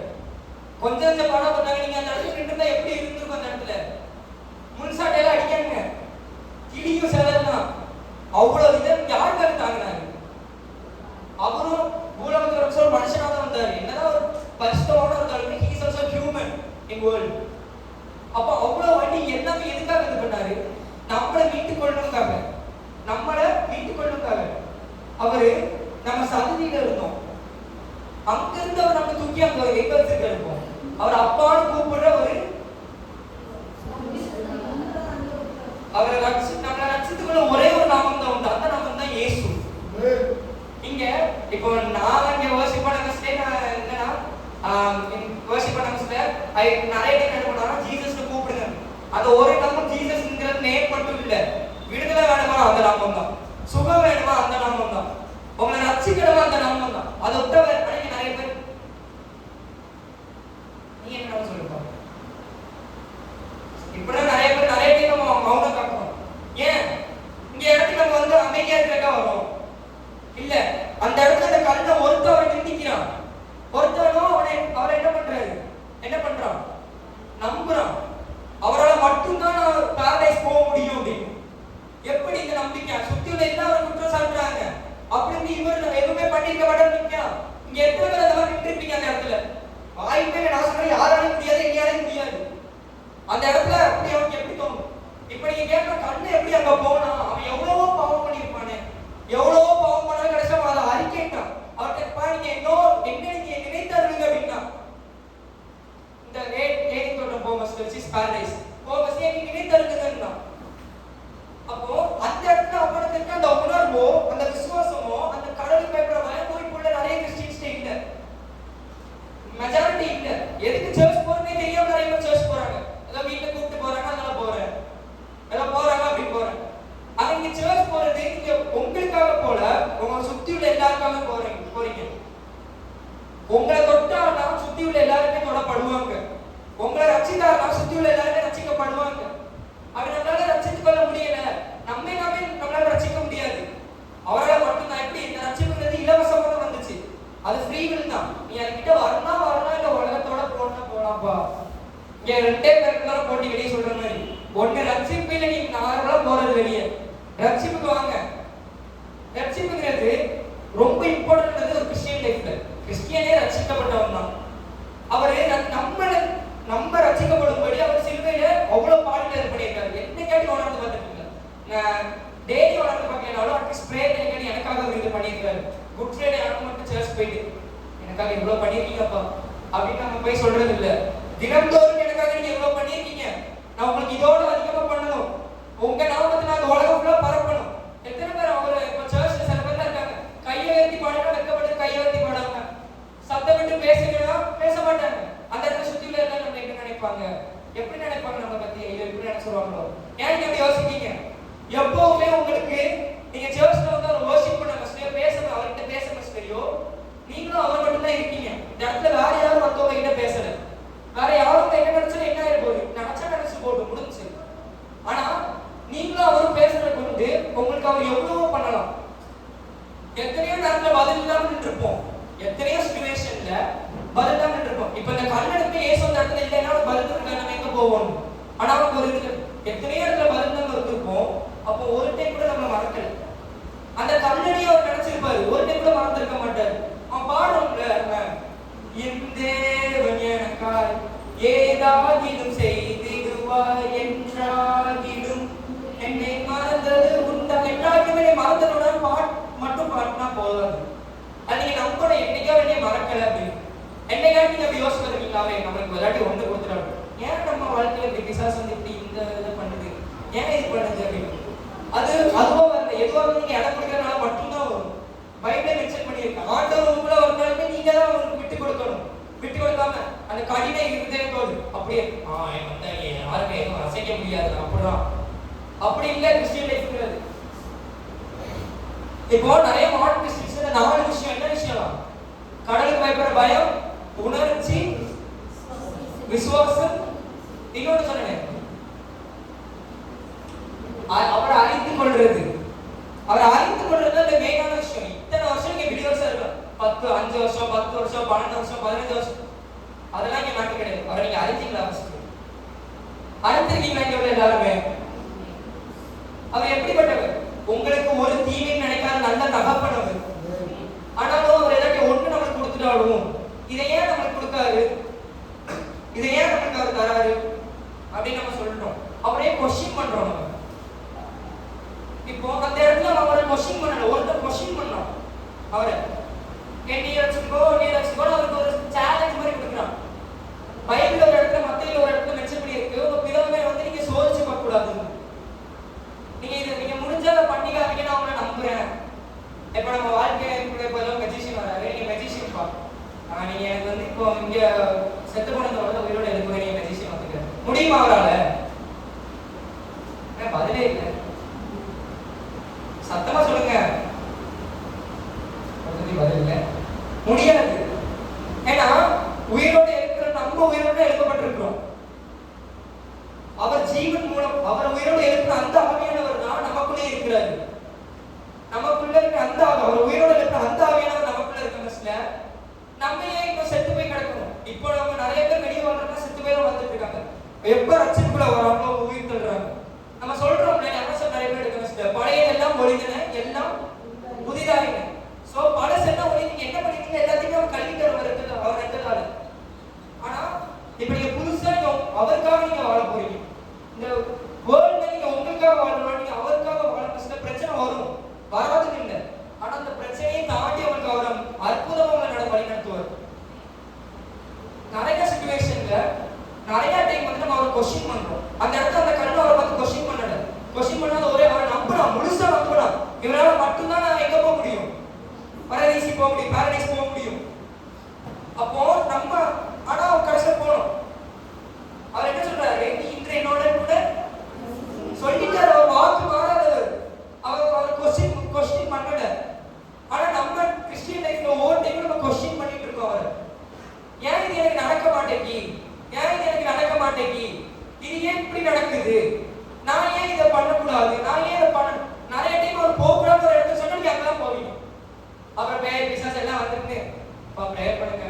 கொஞ்சம் கொஞ்சம் பாடம் பண்ணாங்க. நீங்க அந்த இடத்துல நின்று இருந்தா எப்படி இருந்திருக்கும்? அந்த இடத்துல முன்சாட்டையெல்லாம் அடிக்காங்க, கிளியும் செலவுதான். அவ்வளவு இதை யாருக்காக தாங்கினாரு? அவரும் பூலகத்துல ஒரு மனுஷனாக தான் வந்தாரு. என்னதான் ஒரு பரிசுத்தமான இருந்தாலுமே he is also human in world. அப்போ அவ்வளவு வண்டி எல்லாமே எதுக்காக இது பண்ணாரு? நம்மளை மீட்டுக் கொள்ளணுக்காக, நம்மளை மீட்டுக் கொள்ளணுக்காக. அவரு நம்ம சந்ததியில இருந்தோம், அங்க இருந்து அவர் நம்ம தூக்கி அங்க எங்க வச்சிருக்கோம். அவர் அப்பான்னு கூப்பிடுற ஒரு அவரை நம்மளை ரட்சித்துக்குள்ள ஒரே ஒரு நாமம் தான் உண்டு. அந்த நாமம் தான் இயேசு. இங்க இப்போ நான் இங்க வர்ஷிப் பண்ண கஷ்டே நான் என்னன்னா வர்ஷிப் பண்ண கஷ்டே நிறைய டைம் என்ன பண்ணா ஜீசஸ்னு கூப்பிடுங்க. அந்த ஒரு நாமம் ஜீசஸ்ங்கிற நேம் மட்டும் இல்ல. விடுதலை வேணுமா அந்த நாமம் தான், சுகம் வேணுமா அந்த நாமம் தான், உங்களை ரட்சிக்கணுமா அந்த நாமம் தான். அதை விட்ட வேற நிறைய பேர் நீ என்ன சொல்லுப்பா இப்படிதான் நிறைய பேர் நிறைய டைம் நம்ம மௌனம் காக்கணும். ஏன் இங்க இடத்துக்கு நம்ம வந்து அமைதியா இருக்கா வரும் இல்ல, அந்த இடத்துல அந்த கல்லை ஒருத்தவரை நிந்திக்கிறான், ஒருத்தவனும் அவரை என்ன பண்றான் நம்புறான். அவரால் மட்டும்தான் நான் பாரடைஸ் போக முடியும் அப்படின்னு. எப்படி இந்த நம்பிக்கை? சுத்தியுள்ள எல்லாரும் குற்றம் சாட்டுறாங்க, அப்படின்னு இவர் எதுவுமே பண்ணிருக்க மாட்டேன்னு நிற்கிறான். இங்க எத்தனை பேர் அந்த மாதிரி நின்றுருப்பீங்க அந்த இடத்துல? வாய்ப்பே நான் சொல்றேன், யாராலையும் முடியாது, எங்கேயாலையும் முடியாது. அந்த இடத்துல அப்படி அவனுக்கு எப்படி தோணும்? இப்ப நீங்க கேட்கிற கண்ணு எப்படி அங்க போனா? அவன் எவ்வளவோ பாவம் பண்ணிருப்பானே, எவ்வளவோ பாவம் பண்ணாலும் கடைசியா அதை அறிக்கைட்டான். அவர்கிட்ட நீங்க என்ன நீங்க நினைத்தாருங்க அப்படின்னா இந்த ஏனி தோட்டம் போமஸ் விச் பாரடைஸ் போமஸ் நீங்க நினைத்தாருங்கன்னா அப்போ அந்த இடத்துல அவனுக்கு அந்த உணர்வோ அந்த விசுவாசமோ அந்த கடவுள் பயப்படுற பயமோ இப்போ நிறைய கிறிஸ்டியன்ஸ் இல்ல, மெஜாரிட்டி இல்ல. எதுக்கு சர்ச் போறதே தெரியாம நிறைய பேர் சர்ச் போறாங்க. ஏதோ வீட்டுல கூப்பிட்டு போறாங்க, அதனால போறேன், ஏதோ போறாங்க அப்படி போறேன். ஆனா நீங்க சர்ச் போறது நீங்க உங்களுக்காக போல, உங்களை சுத்தி உள்ள எல்லாருக்காக போறீங்க. உங்களை தொட்டானா சுத்தி உள்ள எல்லாருமே தொடப்படுவாங்க, உங்களை ரட்சித்தானா சுத்தி உள்ள எல்லாருமே ரட்சிக்கப்படுவாங்க. அப்படி நம்மளால ரட்சித்துக் கொள்ள முடியல, நம்மளால ரட்சிக்க முடியாது. அவரால் மட்டும்தான். எப்படி இந்த ரட்சிப்புங்கிறது இலவசமா தான் வந்துச்சு, அது ஃப்ரீ வில் தான். நீ என்கிட்ட வரலாம் இல்ல உலகத்தோட போலாம்ப்பா. இங்க ரெண்டே பேருக்கு தான் போட்டி வெளியே சொல்ற மாதிரி. ஒண்ணு ரட்சிப்பு, இல்ல நீங்க நார்மலா போறது வெளியே. ரட்சிப்புக்கு வாங்க. ரட்சிப்புங்கிறது ரொம்ப இம்பார்ட்டன்ட் ஒரு கிறிஸ்டியன் லைஃப்ல. கிறிஸ்டியனே ரட்சிக்கப்பட்டவன் தான். அவரு நம்ம ரட்சிக்கப்படும்படி அவர் சிலுவையில அவ்வளவு பாடுகள் இது பண்ணியிருக்காரு. என்ன கேட்டு உணர்ந்து பார்த்துருக்கீங்க? டெய்லி உணர்ந்து பார்க்கலனாலும் அட்லீஸ்ட் பிரேயர் கேட்டு எனக்காக அவர் இது பண்ணியிருக்காரு. குட் ஃப்ரைடே எனக்கு மட்டும் சர்ச் போயிட்டு எனக்காக இவ்வளவு பண்ணியிருக்கீங்கப்பா அப்படின்னு நம்ம போய் சொல்றது இல்ல. தினந்தோறும் எனக்காக நீங்க இவ்வளவு பண்ணியிருக்கீங்க, நான் உங்களுக்கு இதோட அதிகமா பண்ணணும், உங்க நாமத்தை நான் உலகம் ஃபுல்லா பரப்பணும். எத்தனை பேர் அவர் இப்போ சர்ச்ல சில பேர் இருக்காங்க, கையை உயர்த்தி பாடுனா வெட்கப்பட்டு கையை உயர்த்தி பாடாம, சத்தம் விட்டு பேசுகிறா பேச மாட்டாங்க. அந்த இடத்துல சுத்தி உள்ள எல்லாரும் நம்ம என்ன நினைப்பாங்க, எப்படி நினைப்பாங்க நம்ம பத்தி, இது எப்படி நினைச்சு சொல்லுவாங்களோ? ஏன் நீங்க அப்படி யோசிக்கீங்க? எப்பவுமே உங்களுக்கு நீங்க சர்ச்ல வந்து அவர் வர்ஷிப் பண்ண மஸ்டர் பேசணும், அவர்கிட்ட பேச மஸ்டரியோ நீங்களும் அவர் மட்டும் தான் இருக்கீங்க. இந்த இடத்துல வேற யாரும் மத்தவங்க கிட்ட பேசல, வேற யாரும் என்ன நினைச்சா என்ன ஆயிடும்போது நினைச்சு போட்டு முடிஞ்சு. ஆனா நீங்களும் அவரும் பேசுறது வந்து உங்களுக்கு அவர் எவ்வளவோ பண்ணலாம். எத்தனையோ நேரத்துல பதில் இல்லாம நின்றுப்போம், எத்தனையோ சிச்சுவேஷன்ல பதில் இல்லாம நின்றுப்போம். இப்ப இந்த கண்ணனுக்கு ஏசு அந்த இடத்துல இல்லைன்னா பதில் இருக்க நம்ம எங்க போவோம்? ஆனா அவனுக்கு ஒரு இருக்கு, எத்தனையோ இடத்துல பதில் இல்லாம இருந்திருப்போம். அப்போ ஒரு டைம் கூட நம்ம மறக்கல. அந்த கண்ணனையே அவர் நினைச்சிருப்பாரு, ஒரு டைம் கூட மறந்துருக்க மாட்டாரு. அவன் பாடுறோம்ல, எந்தேவன் எனக்காய் ஏதாகிலும் செய்திடுவாய் என்றாகிடும், என்னை மறந்தது உண்டா என்றாகிலும் என்னை மறந்ததோட மட்டும் பாட்டினா போதாது. அது நீங்க நம்பட என்னைக்கா என்னை மறக்கல அப்படின்னு என்னைக்கா நீங்க அப்படி யோசிக்கிறீங்களாவே நம்மளுக்கு விளையாட்டி ஒன்று கொடுத்துட்டாரு. ஏன் நம்ம வாழ்க்கையில இப்படி பிசாசு வந்து இப்படி இந்த இதை பண்ணுது, ஏன் இது பண்ணுது அப்படின்னு. அதுவோ வரல, எதுவாக நீங்க இடம் கொடுக்கறதுனால மட்டும்தான் வரும். பைபிளை மென்ஷன் பண்ணியிருக்கேன், ஆண்டவர் உங்களை ஒரு நாளுமே நீங்க தான் அவருக்கு விட்டு கொடுக்கணும். விட்டு கொடுக்காம அந்த கடின இருதயத்தோடு அப்படியே யாருமே எதுவும் அசைக்க முடியாது அப்படிதான். அப்படி இல்லை கிறிஸ்டியன் லைஃப்ங்கிறது. இப்போ நிறைய மாடர்ன் கிறிஸ்டியன்ஸ் 4 விஷயம். என்ன விஷயம்? கடலுக்கு பயப்படுற பயம், உணர்ச்சி, விசுவாசம், இன்னொன்னு சொன்னேன் அவரை அறிந்து கொள்றது. அவரை அறிந்து கொள்றது அந்த மெயினான விஷயம். இத்தனை வருஷம் நீங்க விடியோஸா இருக்கலாம், 5 வருஷம் 10 வருஷம் 12 வருஷம் 15 வருஷம், அதெல்லாம் இங்க மாட்டு கிடையாது. அவரை நீங்க அறிஞ்சீங்களா? அறிஞ்சிருக்கீங்களா? இங்க உள்ள எல்லாருமே அவர் எப்படிப்பட்டவர்? உங்களுக்கு ஒரு தீமைன்னு நினைக்காத நல்ல தகப்பனவர். ஆனாலும் அவர் ஏதாச்சும் ஒண்ணு நம்மளுக்கு கொடுத்துட்டாலும் இதை ஏன் நம்மளுக்கு கொடுக்காரு, இதை ஏன் நம்மளுக்கு அவர் தராரு அப்படின்னு நம்ம சொல்றோம். அவரே கொஸ்டின் பண்றோம் நம்ம. இப்போ அந்த இடத்துல அவரை கொஸ்டின் பண்ணல, ஒருத்தர் கொஸ்டின் பண்ணோம் அவரை, நீ வச்சுக்கோ அவருக்கு ஒரு சேலஞ்ச் மாதிரி கொடுக்குறான். பைபிள் ஒரு இடத்துல மத்தியில ஒரு இடத்துல மென்ஷன் பண்ணி இருக்கு, உங்க பிதாவை வந்து நீங்க சோதிச்சு பார்க்க கூடாது, நீங்க முடிஞ்சா பண்ணிக்காதீங்க, நான் உங்களை நம்புறேன். இப்ப நம்ம வாழ்க்கையில இப்போ ஏதோ மெஜிஷியன் வராரு, நீங்க மெஜிஷியன் பா, நீங்க எனக்கு வந்து இப்போ இங்க செத்து போனதோட உயிரோட எடுக்க நீங்க மெஜிஷியன் வந்துக்க முடியுமா அவரால? பதிலே இல்லை. சத்தமா சொல்லுங்க, பதில் இல்லை, முடியாது. ஏன்னா உயிரோட இருக்கிற நம்ம உயிரோட எழுப்பப்பட்டிருக்கிறோம். அவர் ஜீவன் மூலம் அவர் உயிரோடு இருக்கிற அந்த ஆவியானவர் தான் நமக்குள்ளே இருக்கிறாரு. நமக்குள்ள இருக்கிற அந்த அவர் உயிரோடு இருக்கிற அந்த ஆவியானவர் நமக்குள்ள இருக்க பட்சத்துல நம்ம ஏன் இப்போ செத்து போய் கிடக்கணும்? இப்போ நம்ம நிறைய பேர் வெளியே வாழ்றதுனா செத்து போய் வந்துட்டு இருக்காங்க. எப்ப ரட்சிப்புக்குள்ள வராங்களோ உயிர் தள்ளுறாங்க. நம்ம சொல்றோம் எமோஷன் நிறைய பேர் எடுக்க பட்சத்துல பழையதெல்லாம் ஒழிந்தன, எல்லாம் புதிதாயின. சோ பழசெல்லாம் ஒழி நீங்க என்ன பண்ணிட்டீங்க, எல்லாத்தையுமே அவர் கல்விட்டு அவர் எடுத்ததால. ஆனா இப்ப நீங்க புதுசா அவருக்காக நீங்க வாழ போறீங்க. இந்த வேர்ல்ட்ல நீங்க உங்களுக்காக வாழணும், நீங்க அவருக்காக வாழ பட்சத்துல பிரச்சனை வரும், வராதுன்னு இல்லை. ஆனா அந்த பிரச்சனையை தாண்டி அவருக்கு அவர் அற்புதமா உங்களை வழி நடத்துவார். நிறைய சிச்சுவேஷன்ல நிறைய டைம் வந்து நம்ம அவரை கொஸ்டின் பண்றோம். அந்த இடத்துல அந்த கண்ணு அவரை பார்த்து கொஸ்டின் பண்ணல, கொஸ்டின் பண்ணாத ஒரே அவரை நம்பலாம், முழுசா நம்பலாம். இவரால் மட்டும்தான் நான் எங்க போக முடியும், பரதீசி போக முடியும், பாரடைஸ் போக முடியும். அப்போ நம்ம ஆனா கடைசியில போனோம். அவர் என்ன சொல்றாரு, நீ இன்று என்னோட கூட சொல்லிட்டாரு. அவர் வாக்கு மாறாதவர், அவர் கொஸ்டின் பண்ணல. ஆனா நம்ம கிறிஸ்டியன் லைஃப்ல ஒவ்வொரு டைம் நம்ம கொஸ்டின் பண்ணிட்டு இருக்கோம் அவரை. ஏன் இது எனக்கு நடக்க மாட்டேங்கி, ஏன் இது எனக்கு நடக்க மாட்டேங்கி, இது ஏன் இப்படி நடக்குது, நான் ஏன் இதை பண்ணக்கூடாது, நான் ஏன் இதை பண்ண. நிறைய டைம் அவர் போகக்கூடாத ஒரு இடத்துல சொன்னா நீங்க அங்கதான் போவீங்க. அப்புறம் பேர் பிசாஸ் எல்லாம் வந்துட்டு ப்ரேயர் பண்ணுங்க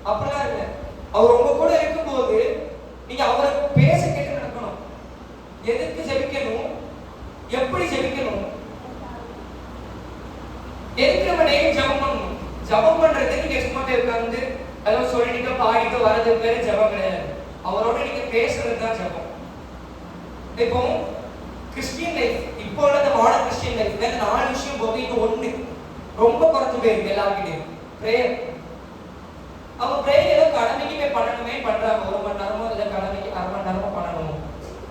அப்படிலாம் இல்லை. அவர் உங்க கூட இருக்கும்போது நீங்க அவரை பேச கேட்டு நடக்கணும். எதுக்கு ஜெபிக்கணும், எப்படி ஜெபிக்கணும், எதுக்கு நம்ம டெய்லி ஜெபம் பண்ணணும். ஜெபம் பண்றது நீங்க சும்மா உட்கார்ந்து ஏதோ சொல்லிட்டு பாடிட்டு வரது பேரு ஜெபம் கிடையாது. அவரோட நீங்க பேசுறது தான் ஜெபம். இப்போ கிறிஸ்டியன் லைஃப், இப்போ உள்ள இந்த மாடர்ன் கிறிஸ்டியன் லைஃப்ல இந்த 4 விஷயம் போக இன்னும் 1 ரொம்ப குறைஞ்சு போயிருக்கு எல்லாருக்கிட்டையும், பிரேயர். அவங்க பிரேயர் ஏதோ கடமைக்கு போய் பண்ணணுமே பண்றாங்க, 1 மணி நேரமோ இல்லை கடமைக்கு 1/2 மணி நேரமோ பண்ணணும்,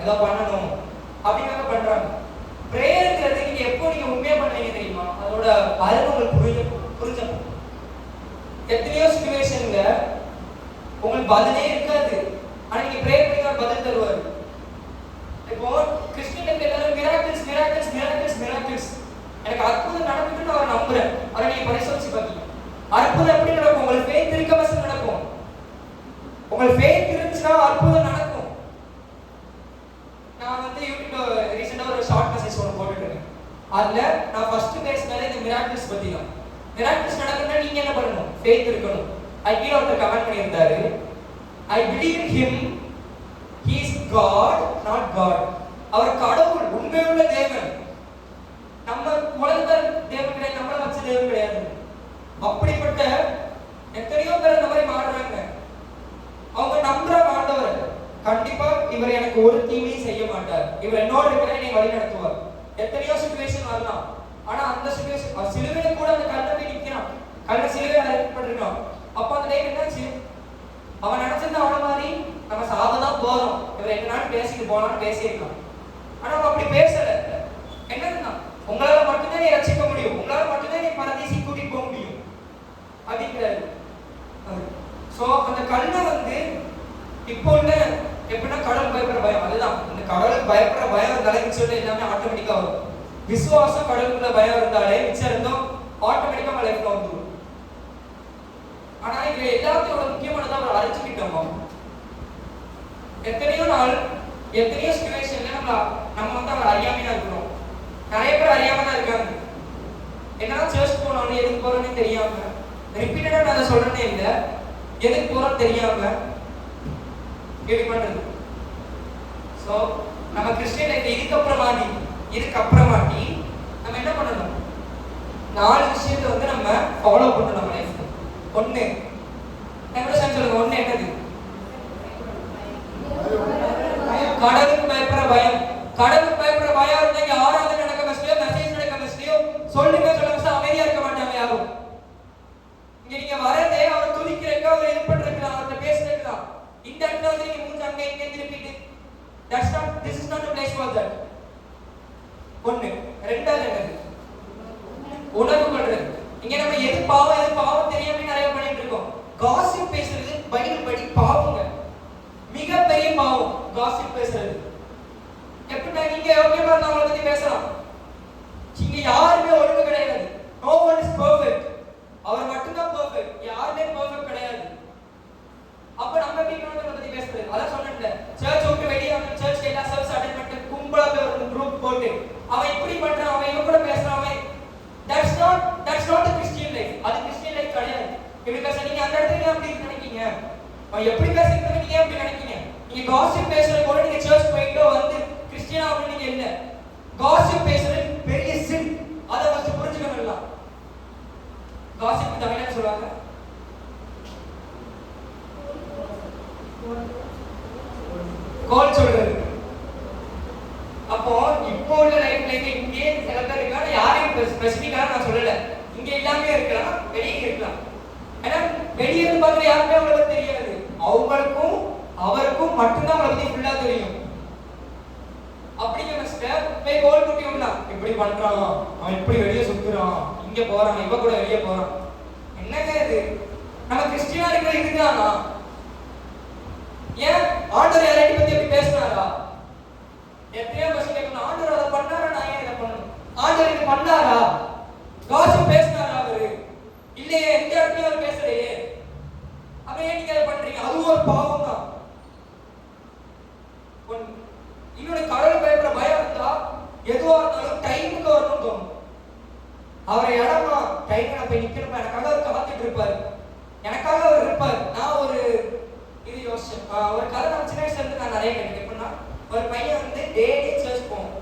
ஏதோ பண்ணணும் அப்படின்னாங்க பண்றாங்க. பிரேயர்ங்கிறது நீங்க எப்போ நீங்க உண்மையா பண்ணுவீங்க தெரியுமா, அதோட அருமை உங்களுக்கு புரிஞ்சணும். எத்தனையோ சிச்சுவேஷன்ல உங்களுக்கு பதிலே இருக்காது, ஆனா நீங்க பிரேயர் பண்ணி பதில் தருவாரு. இப்போ கிறிஸ்டியன் எல்லாரும் மிராக்கிள்ஸ் மிராக்கிள்ஸ் மிராக்கிள்ஸ் மிராக்கிள்ஸ், எனக்கு அற்புதம் நடக்குதுன்னு அவர் நம்புறேன். அதை நீங்க பரிசோதிச்சு பாத்தீங்க, அற்புதம் எப்படி நடக்கும்? உங்களுக்கு ஃபெய்த் இருக்க பட்சம் நடக்கும். உங்களுக்கு ஃபெய்த் இருந்துச்சுன்னா அற்புதம் நடக்கும். நான் வந்து யூடியூப்ல ரீசெண்டா ஒரு ஷார்ட் மெசேஜ் ஒன்று போட்டுட்டு இருக்கேன். அதுல நான் ஃபர்ஸ்ட் பேசினாலே இந்த மிராக்கிள்ஸ் பத்தி தான். மிராக்கிள்ஸ் நடக்குதுன்னா நீங்க என்ன பண்ணணும், ஃபெய்த் இருக்கணும். கீழே ஒருத்தர் கமெண்ட் பண்ணியிருந்தாரு, I believe in him, he is God not God. அவர் கடவுள், உண்மையுள்ள தேவன். நம்ம உலகத்துல தேவன் கிடையாது, நம்மள வச்ச தேவன் கிடையாது. அப்படிப்பட்ட எத்தனையோ பேர் இந்த மாதிரி மாறுறாங்க. அவங்க நம்புறாங்க ஆண்டவர், கண்டிப்பா இவர் எனக்கு ஒரு தீமையும் செய்ய மாட்டார், இவர் என்னோட இருக்கிற என்னை வழி நடத்துவார். எத்தனையோ சிச்சுவேஷன் வரலாம், ஆனா அந்த சிச்சுவேஷன் சிலுவையில கூட அந்த கல்லை போய் நிற்கிறான், கல்லை சிலுவையில அழைக்கப்பட்டிருக்கான். அப்ப அந்த டைம் என்னாச்சு, அவன் நினைச்சிருந்தா அவன மாதிரி நம்ம சாவதான் போறோம், இவர் என்ன நாள் பேசிட்டு போனான்னு பேசியிருக்கான். ஆனா அவன் அப்படி பேசல. என்னன்னா உங்களால மட்டும்தான் நீ ரட்சிக்க முடியும், உங்களால மட்டும்தான் நீ பரதீசி கூட்டிட்டு போக முடியும் அப்படிங்கிறாரு. சோ அந்த கல்லை வந்து இப்போ உள்ள எப்படின்னா கடவுள் பயப்படுற பயம், அதுதான் இந்த கடவுளுக்கு பயப்படுற பயம் தலைக்கு சொல்லி எல்லாமே ஆட்டோமேட்டிக்கா வரும். விசுவாசம் கடவுளுக்குள்ள பயம் இருந்தாலே மிச்சம் இருந்தோம் ஆட்டோமேட்டிக்கா லைஃப்ல வந்துடும். ஆனா இதுல எல்லாத்தையோட முக்கியமானதை அவர் அறிஞ்சுக்கிட்டோமோ. எத்தனையோ நாள் எத்தனையோ சிச்சுவேஷன்ல நம்ம வந்து அவர் அறியாமையா இருக்கிறோம். நிறைய பேர் அறியாம தான் இருக்காங்க. என்னன்னா சர்ச் போனாலும் எதுக்கு போறோன்னு தெரியாம, ரிப்பீட்டடா நான் அதை சொல்றேனே இல்லை, எதுக்கு போறோம்னு தெரியாம எப்படி பண்றது. ஸோ நம்ம கிறிஸ்டியன் லைஃப்ல இதுக்கப்புறமாட்டி நம்ம என்ன பண்ணணும்? 4 விஷயத்தை வந்து நம்ம ஃபாலோ பண்ணணும் நம்ம லைஃப்ல. ஒண்ணு சொல்லுங்க, ஒண்ணு என்னது? கடவுளுக்கு பயப்படுற பயம். கடவுளுக்கு பயப்படுற பயம் இருந்தா இங்க ஆராதனை நடக்க பஸ்லயோ மெசேஜ் நடக்க பஸ்லயோ சொல்லுங்க அமைதியா இருக்க மாட்டாங்க யாரும். இங்க நீங்க வரதே அவர் துதிக்கிறதுக்கு, அவர் இது பண்றதுக்கு, அவர்கிட்ட பேசுறதுக்கு தான். இந்த இடத்துல வந்து நீங்க மூஞ்சி அங்க இங்க திருப்பிட்டு this is not a place for that. ஒண்ணு. ரெண்டாவது என்னது? உணர்வு கொள்றது. இங்க நம்ம எது பாவம் தெரியாம நிறைய பண்ணிட்டு இருக்கோம். காசிப் பேசுறது பைபிள் படி பாவங்க, மிகப்பெரிய பாவம் காசிப் பேசுறது. எப்படின்னா நீங்க ஓகேவா நம்மளை பத்தி பேசலாம், இங்க யாருமே ஒழுங்கு கிடையாது. no one is perfect. அவர் மட்டும்தான் perfect, யாருமே perfect கிடையாது. அப்ப நம்ம வீட்ல பத்தி பேசுறது அதான் சொன்னேன்ல, சர்ச் விட்டு வெளியே வந்து சர்ச் எல்லா சர்வீஸ் அட்டெண்ட் பண்ணிட்டு கும்பலா ஒரு குரூப் போட்டு அவன் இப்படி பண்றான், அவன் இவன் கூட பேசுறான், that's not the Christian life. அது Christian life கிடையாது. இப்படி பேச நீங்க அந்த இடத்துல அப்படி நினைக்கீங்க, அவன் எப்படி பேசுறதுன்னு நீங்க எப்படி நினைக்கீங்க? நீங்க காசிப் பேசுறது கூட நீங்க சர்ச் போயிட்டோ வந்து கிறிஸ்டியனா அப்படி நீங்க இல்ல. காசிப் பேசுறது பெரிய சின், அதை ஃபர்ஸ்ட் புரிஞ்சுக்கணும். எல்லாம் காசிப் தமிழ்ல சொல்றாங்க கோல் சொல்றது. அப்போ இப்போ உள்ள லைஃப்ல இங்கே சில பேர் இருக்காங்க, யாரையும் ஸ்பெசிபிக்கா நான் சொல்லல, இங்க எல்லாமே இருக்கலாம், வெளியே இருக்கலாம். ஏன்னா வெளியே இருந்து பார்க்குற யாருமே அவங்களை பத்தி தெரியாது, அவங்களுக்கும் அவருக்கும் மட்டும்தான் அவங்களை பத்தி ஃபுல்லா தெரியும். அப்படிங்கிற ஸ்டெப் போய் கோல் குட்டி விடலாம், இப்படி பண்றான், அவன் இப்படி வெளியே சுத்துறான், இங்க போறான், இவ கூட வெளியே போறான். என்னங்க இது? நம்ம கிறிஸ்டியனா இருக்கிற இதுதானா? ஏன் ஆண்டவர் யாரையும் பத்தி எப்படி பேசினாரா? எத்தனையோ பசங்க கேட்கணும், ஆண்டவர் அதை பண்ணாரா, நான் ஏன் இதை பண்ணணும்? ஆண்டவர் இது பண்ணாரா? காசிப் பேசினாரா அவரு? இல்லையே, எந்த இடத்துலயும் அவர் பேசலையே, அப்ப ஏன் நீங்க அதை பண்றீங்க? அது ஒரு பாவம் தான். இன்னொரு கடவுள் பயப்படுற பயம் இருந்தா எதுவா இருந்தாலும் டைமுக்கு வரணும்னு தோணும். அவரை இடமா டைம்ல போய் நிக்கணும், எனக்காக அவர் காத்துட்டு இருப்பாரு, எனக்காக அவர் இருப்பாரு. நான் ஒரு இது யோசிச்சேன், ஒரு கதை நான் சின்ன வயசுல இருந்து நான் நிறைய கேட்டேன். எப்படின்னா ஒரு பையன் வந்து டெய்லி சர்ச் போவோம்,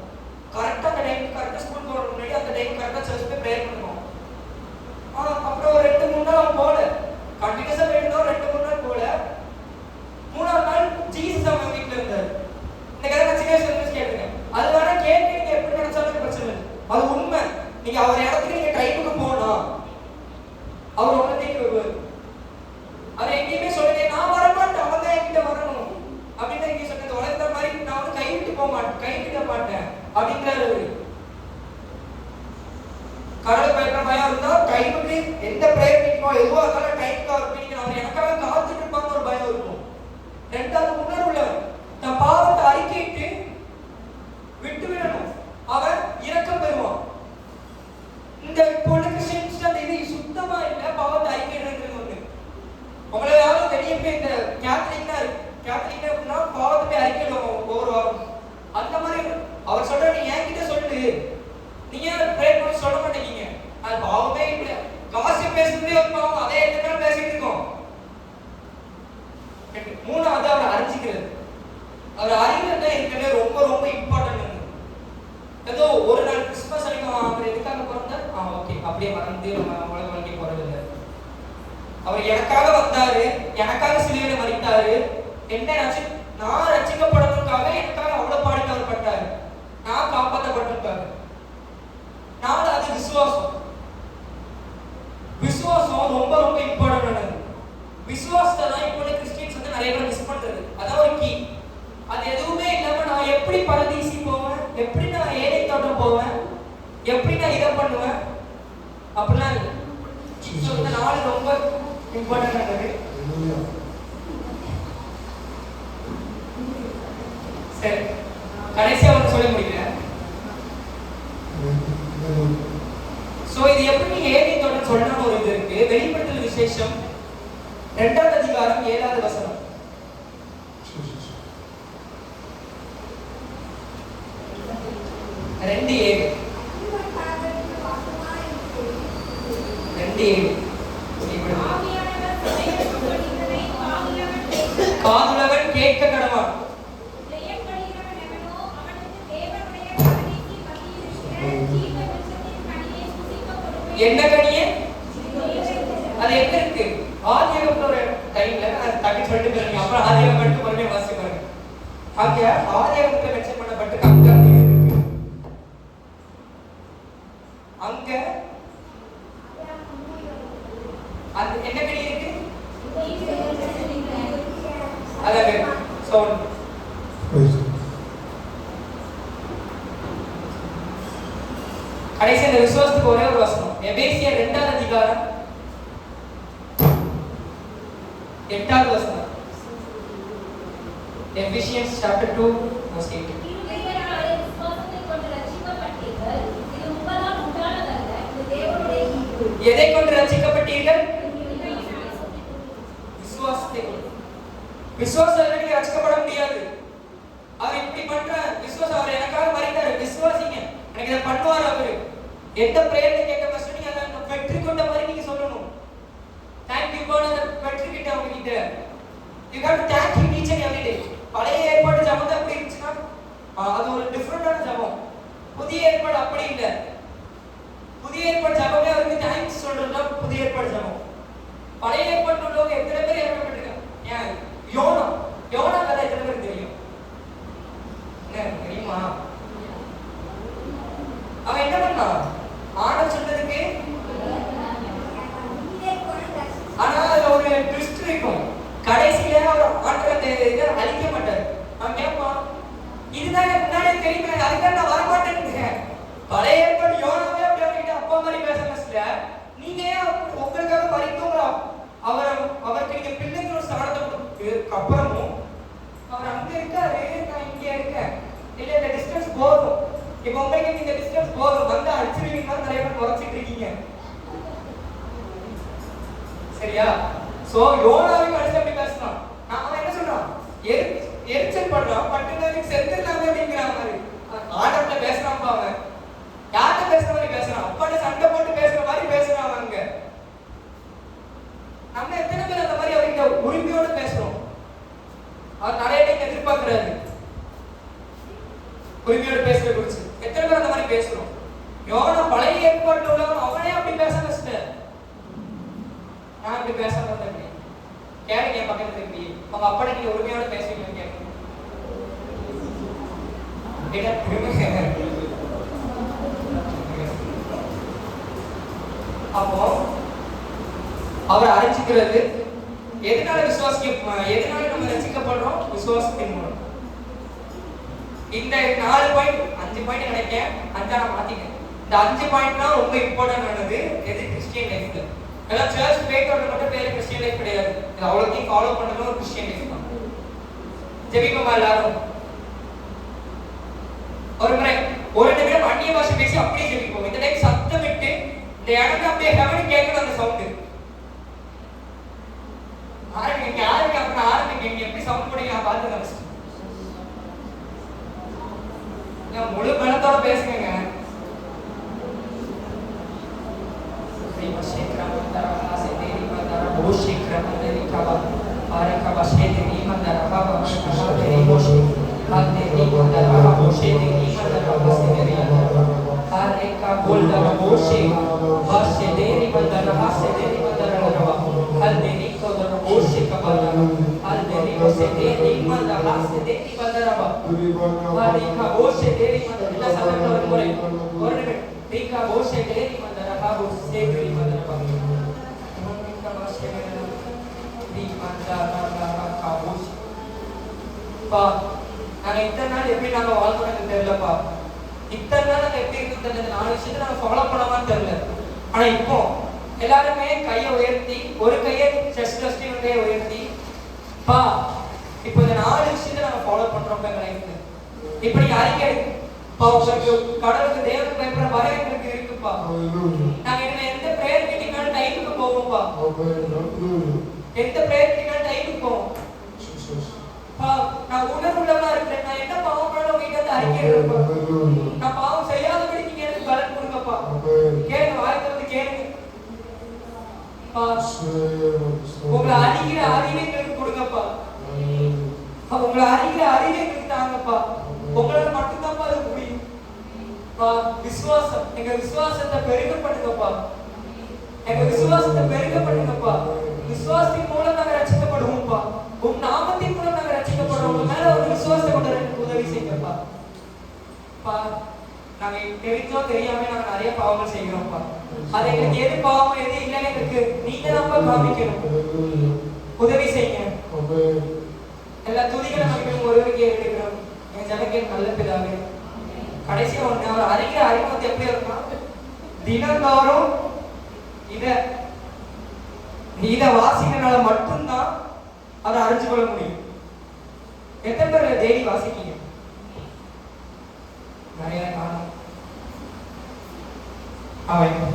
கரெக்டா அந்த டைமுக்கு கரெக்டா ஸ்கூல் போறதுக்கு முன்னாடி அந்த டைம் கரெக்டா சர்ச் போய் ப்ரேயர் பண்ணுவோம். அப்புறம் ஒரு 2-3 நாள் அவன் போல, கண்டினியூஸா போயிட்டு 2-3 நாள் போல, 3ஆவது நாள் ஜீசஸ் அவன் வீட்டுல இருந்தாரு. இந்த கதை நான் சின்ன வயசுல இருந்து கேட்டுருக்கேன். அது வேணா கேட்டு நீங்க எப்படி நினைச்சாலும் பிரச்சனை இல்லை, அது உண்மை. நீங்க அவர் இடத்துக்கு நீங்க டைமுக்கு போனா அவர் உங்களை தேடி வருவார். அவர் எங்கேயுமே சொல்லலையே நான் வரமாட்டேன், அவன் தான் என்கிட்ட வரணும் அப்படின்னு எங்கேயும் சொன்னது. உலகத்த மாதிரி நான் வந்து கைவிட்டு போக மாட்டேன், கைவிட மாட்டேன் அப்படிங்கிறாரு. கடவுள் பயப்படுற பயம் இருந்தா டைமுக்கு எந்த பிரேயர் மீட்டிங்கோ எதுவா இருந்தாலும் டைமுக்கு அவர் மீட்டிங் அவர் எனக்காக காத்துட்டு இருப்பாங்க ஒரு பயம் இருக்கும். ரெண்டாவது உணர்வுல தன் பாவத்தை அறிக்கையிட்டு விட்டு விடணும், அவன் இரக்கம் பெறுவான். இந்த பொண்ணு கிறிஸ்டியன்ஸ் அந்த இது சுத்தமா இல்ல, பாவத்தை அறிக்கையிடுறது ஒண்ணு. உங்களை யாரும் வெளியே போய் இந்த கேத்தலிக்னா அப்படின்னா பாவத்தை போய் அறிக்கையிடுவோம் ஒவ்வொரு வாரம். அந்த மாதிரி அவர் சொல்ற நீ என்கிட்ட சொல்லு, நீங்க பிரேயர் பண்ணி சொல்ல மாட்டேங்க, அது பாவமே இல்லை. காசிப் பேசுறதே ஒரு பாவம், அதே எத்தனை நாள் பேசிட்டு இருக்கோம். மூணாவது அவர் அறிஞ்சிக்கிறது. அவர் அறிகிறது தான் இருக்கிறது ரொம்ப ரொம்ப இம்பார்ட்டன்ட். ஏதோ ஒரு நாள் கிறிஸ்மஸ் அன்னைக்கு அவர் எதுக்காக பிறந்தார், ஓகே அப்படியே மறந்து நம்ம உலக வாழ்க்கை போறது இல்லை. அவர் எனக்காக வந்தாரு, எனக்காக சிலுவையில மரித்தாரு, என்ன நான் ரட்சிக்கப்படணுக்காக எனக்காக அவ்வளவு பாடுகள் அவர் பட்டாரு, நான் காப்பாற்றப்பட்டிருக்காரு. நாலு அது விசுவாசம். விசுவாசம் ரொம்ப ரொம்ப இம்பார்ட்டன்ட். விசுவாசத்தை தான் இப்போ கிறிஸ்டியன்ஸ் வந்து நிறைய பேர் மிஸ் பண்றது. அதான் ஒரு கீ. அது எதுவுமே இல்லாம நான் எப்படி பரதீசி போவேன், எப்படி நான் ஏழை தோட்டம் போவேன், எப்படி நான் இதை பண்ணுவேன் அப்படிலாம் இல்லை. இந்த நாலு ரொம்ப இம்பார்ட்டன்ட். சரி, கடைசியா வந்து சொல்ல முடியல. சோ இது எப்படி நீங்க ஏழை தோட்டம் சொல்லணும்னு ஒரு இது இருக்கு. வெளிப்படுத்தல் விசேஷம் 2வது அதிகாரம் 7வது வசனம். 2:7. 2:7. காதுள்ளவன் கேட்க கடவான். என்ன கனியே? அது எங்க இருக்கு? ஆதியாகமத்துல ஒரு டைம்ல தட்டி சொல்லிட்டு போறீங்க. அப்புறம் ஆதியாகமம் மட்டும் மறுபடியும் வாசிச்சு பாருங்க. அங்க ஆதியாகமத்துல மென்ஷன் பண்ணப்பட்ட அங்க இருக்கு. அங்க அது என்ன கனி இருக்கு? அதாவது சவுண்ட் கடைசி இந்த விசுவாசத்துக்கு ஒரே ஒரு வசனம். எபேசியர் 2வது அதிகாரம் 8வது வசனம். Ephesians chapter 2 verse 8. எதை கொண்டு ரட்சிக்கப்பட்டீர்கள்? விசுவாசத்தை கொண்டு. விசுவாசம் இல்லைன்னா நீங்க ரட்சிக்கப்பட முடியாது. அவர் இப்படி பண்ற விசுவாசம், அவர் எனக்காக மரித்தாரு, விசுவாசிங்க, எனக்கு இதை பண்ணுவார் அவரு. எந்த பிரேயர்ல கேட்க ஃபர்ஸ்ட் நீங்க அதை வெற்றி கொண்ட மாதிரி நீங்க சொல்லணும். Thank you God, அதை வெற்றி கிட்ட அவங்க கிட்ட. You have to thank him each and every day. பழைய ஏற்பாடு ஜெபம் அப்படி இருந்துச்சுன்னா அது ஒரு டிஃபரெண்டான ஜெபம். புதிய ஏற்பாடு அப்படி இல்லை. புதிய ஏற்பாடு ஜெபமே அவருக்கு தேங்க்ஸ் சொல்றதுனா புதிய ஏற்பாடு ஜெபம். பழைய ஏற்பாடு உள்ளவங்க எத்தனை பேர் இறக்கப்பட்டிருக்காங்க? ஏன் யோனா கதை எத்தனை பேருக்கு தெரியும்? என்ன தெரியுமா? அவன் என்ன பண்ணான்? ஆண்டவர் சொன்னதுக்கு ஆனா அதுல ஒரு ட்விஸ்ட் இருக்கும். கடைசியில அவர் ஆண்டவர் அந்த இதை அழிக்க மாட்டார். அவன் கேட்பான், இதுதான் முன்னாடியே தெரியுமே, அதுக்காக நான் வரமாட்டேன்னு. பழைய ஏற்பாடு யோனாவே அப்படி அவர்கிட்ட அப்பா மாதிரி பேசல. நீங்க ஏன் உங்களுக்காக மறித்தோங்களா? அவருக்கு நீங்க பிள்ளைங்கிற ஸ்தானத்தை கொடுத்ததுக்கு அப்புறமும் அவர் அங்க இருக்காரு, நான் இங்க இருக்கேன். இல்ல இந்த டிஸ்டன்ஸ் போதும், இப்ப உங்களுக்கு இந்த டிஸ்டன்ஸ் போதும், வந்து அடிச்சிருவீங்க நிறைய பேர் குறைச்சிட்டு இருக்கீங்க. சரியா? சோ யோனாவை கடைசி அப்படி பேசலாம். அவன் என்ன சொல்றான்? எரிச்சல் பண்றான், பட்டுனாலே செத்துடலாமே அப்படிங்கிற மாதிரி ஆண்டவர்கிட்ட பேசுறான். அவன் யார்கிட்ட பேசுற மாதிரி பேசுறான்? அப்பாட்ட சண்டை போட்டு பேசுற மாதிரி பேசுறான். அவங்க நம்ம எத்தனை பேர் அந்த மாதிரி அவர்கிட்ட உரிமையோட பேசுறோம்? அவர் நிறைய டைம் எதிர்பார்க்கிறாரு உரிமையோட பேசுற குறிச்சு. எத்தனை பேர் அந்த மாதிரி பேசுறோம்? யோனா பழைய ஏற்பாட்டுல உள்ளவன், அவனே அப்படி பேச வச்சுட்ட. நான் அப்படி பேச மாட்டேன். கேளுங்க பக்கத்துல இருக்கு, உங்க அப்பா நீங்க உரிமையோட பேசுவீங்க கேட்க. அப்போ அவர் அழைச்சிக்கிறது எதனால எதனால நம்ம ரசிக்கப்படுறோம்? விசுவாசத்தின் மூலம். இந்த 4 பாயிண்ட் 5 பாயிண்ட் நினைக்கிறேன், 5 நான் மாத்திக்கிறேன். இந்த 5 பாயிண்ட் தான் ரொம்ப இம்பார்ட்டன்ட் ஆனது எது கிறிஸ்டியன் லைஃப்ல. எல்லாம் சர்ச் போய்ட்டு மட்டும் பேரு கிறிஸ்டியன் லைஃப் கிடையாது. இது அவ்வளோத்தையும் ஃபாலோ பண்ணணும் ஒரு கிறிஸ்டியன் லைஃப் தான். ஜெபிப்போமா எல்லாரும்? ஒரு முறை ஒரு நிமிடம் அந்நிய பாஷை பேசி அப்படியே ஜெபிப்போம். இந்த டைம் சத்தம் விட்டு இந்த இடத்துல அப்படியே ஹெவன் கேட்கணும் அந்த சவுண்டு. ஆரம்பிங்க, யாருக்கு அப்புறம் ஆரம்பிங்க. எப்படி சவுண்ட் போடுங்க நான் பார்த்து முழு பணத்தோட பேசுங்க. நாங்க இத்தனை நாள் எப்படி நாங்க வாழ்க்கணும்னு தெரியலப்பா. இத்தனை நாள் நாங்க எப்படி இருக்கு தெரியல. 4 விஷயத்தை நாங்க ஃபாலோ பண்ணாமான்னு தெரியல. ஆனா இப்போ எல்லாருமே கையை உயர்த்தி, ஒரு கையை செஸ்ட் வச்சு ஒரு கையை உயர்த்தி, பா இப்போ இந்த 4 விஷயத்தை நாங்க ஃபாலோ பண்றோம் எங்க லைஃப்ல. இப்படி அறிக்கை பா, உங்களுக்கு கடவுளுக்கு தேவனுக்கு பயப்படுற பயம் எங்களுக்கு இருக்குப்பா. நாங்க எந்த பிரேயர் மீட்டிங்னாலும் டைமுக்கு போவோம்ப்பா. எந்த பிரேயர் பண்ணினா டைமுக்கு போவோம். நான் உணர்வுள்ளவனா இருக்கிறேன். நான் என்ன பாவம் பண்ண உங்ககிட்ட அறிக்கைப்பா. நான் பாவம் செய்யாதபடி நீங்க எனக்கு பலன் கொடுங்கப்பா. கேளுங்க, வாய் திறந்து கேளுங்க. உங்களை அறிகிற அறிவை எங்களுக்கு கொடுங்கப்பா. உங்களை அறிகிற அறிவை எங்களுக்கு தாங்கப்பா. உங்களால மட்டும்தான்ப்பா அது முடியும். விசுவாசம், எங்க விசுவாசத்தை பெருக பண்ணுங்கப்பா. எங்க விசுவாசத்தை பெருக பண்ணுங்கப்பா. விசுவாசத்தின் மூலம் நாங்க ரட்சிக்கப்படுவோம்ப்பா. உம் நாமத்தின் மூலம் நாங்க ரட்சிக்கப்படுவோம். உங்க மேல ஒரு விசுவாசத்தை கொண்டு வரதுக்கு உதவி செய்யுங்கப்பா. நாங்க தெரிஞ்சோ தெரியாம நாங்க நிறைய பாவங்கள் செய்கிறோம்ப்பா. அது எங்களுக்கு எது பாவம் எது இல்லைன்னு எங்களுக்கு நீங்க தான் காமிக்கணும். உதவி செய்யுங்க. எல்லா துதிகளை நமக்கு ஒருவருக்கு ஏற்படுகிறோம். என் ஜனக்கே நல்ல பிதாவே. கடைசியா ஒண்ணு, அவர் அறிகிற அறிவு வந்து எப்படி இருக்குன்னா, தினந்தோறும் இத வாசிக்கிறனால மட்டும்தான் அதை அறிஞ்சு கொள்ள முடியும். எத்தனை பேர் டெய்லி வாசிக்கீங்க? நிறைய காணும். Hallelujah.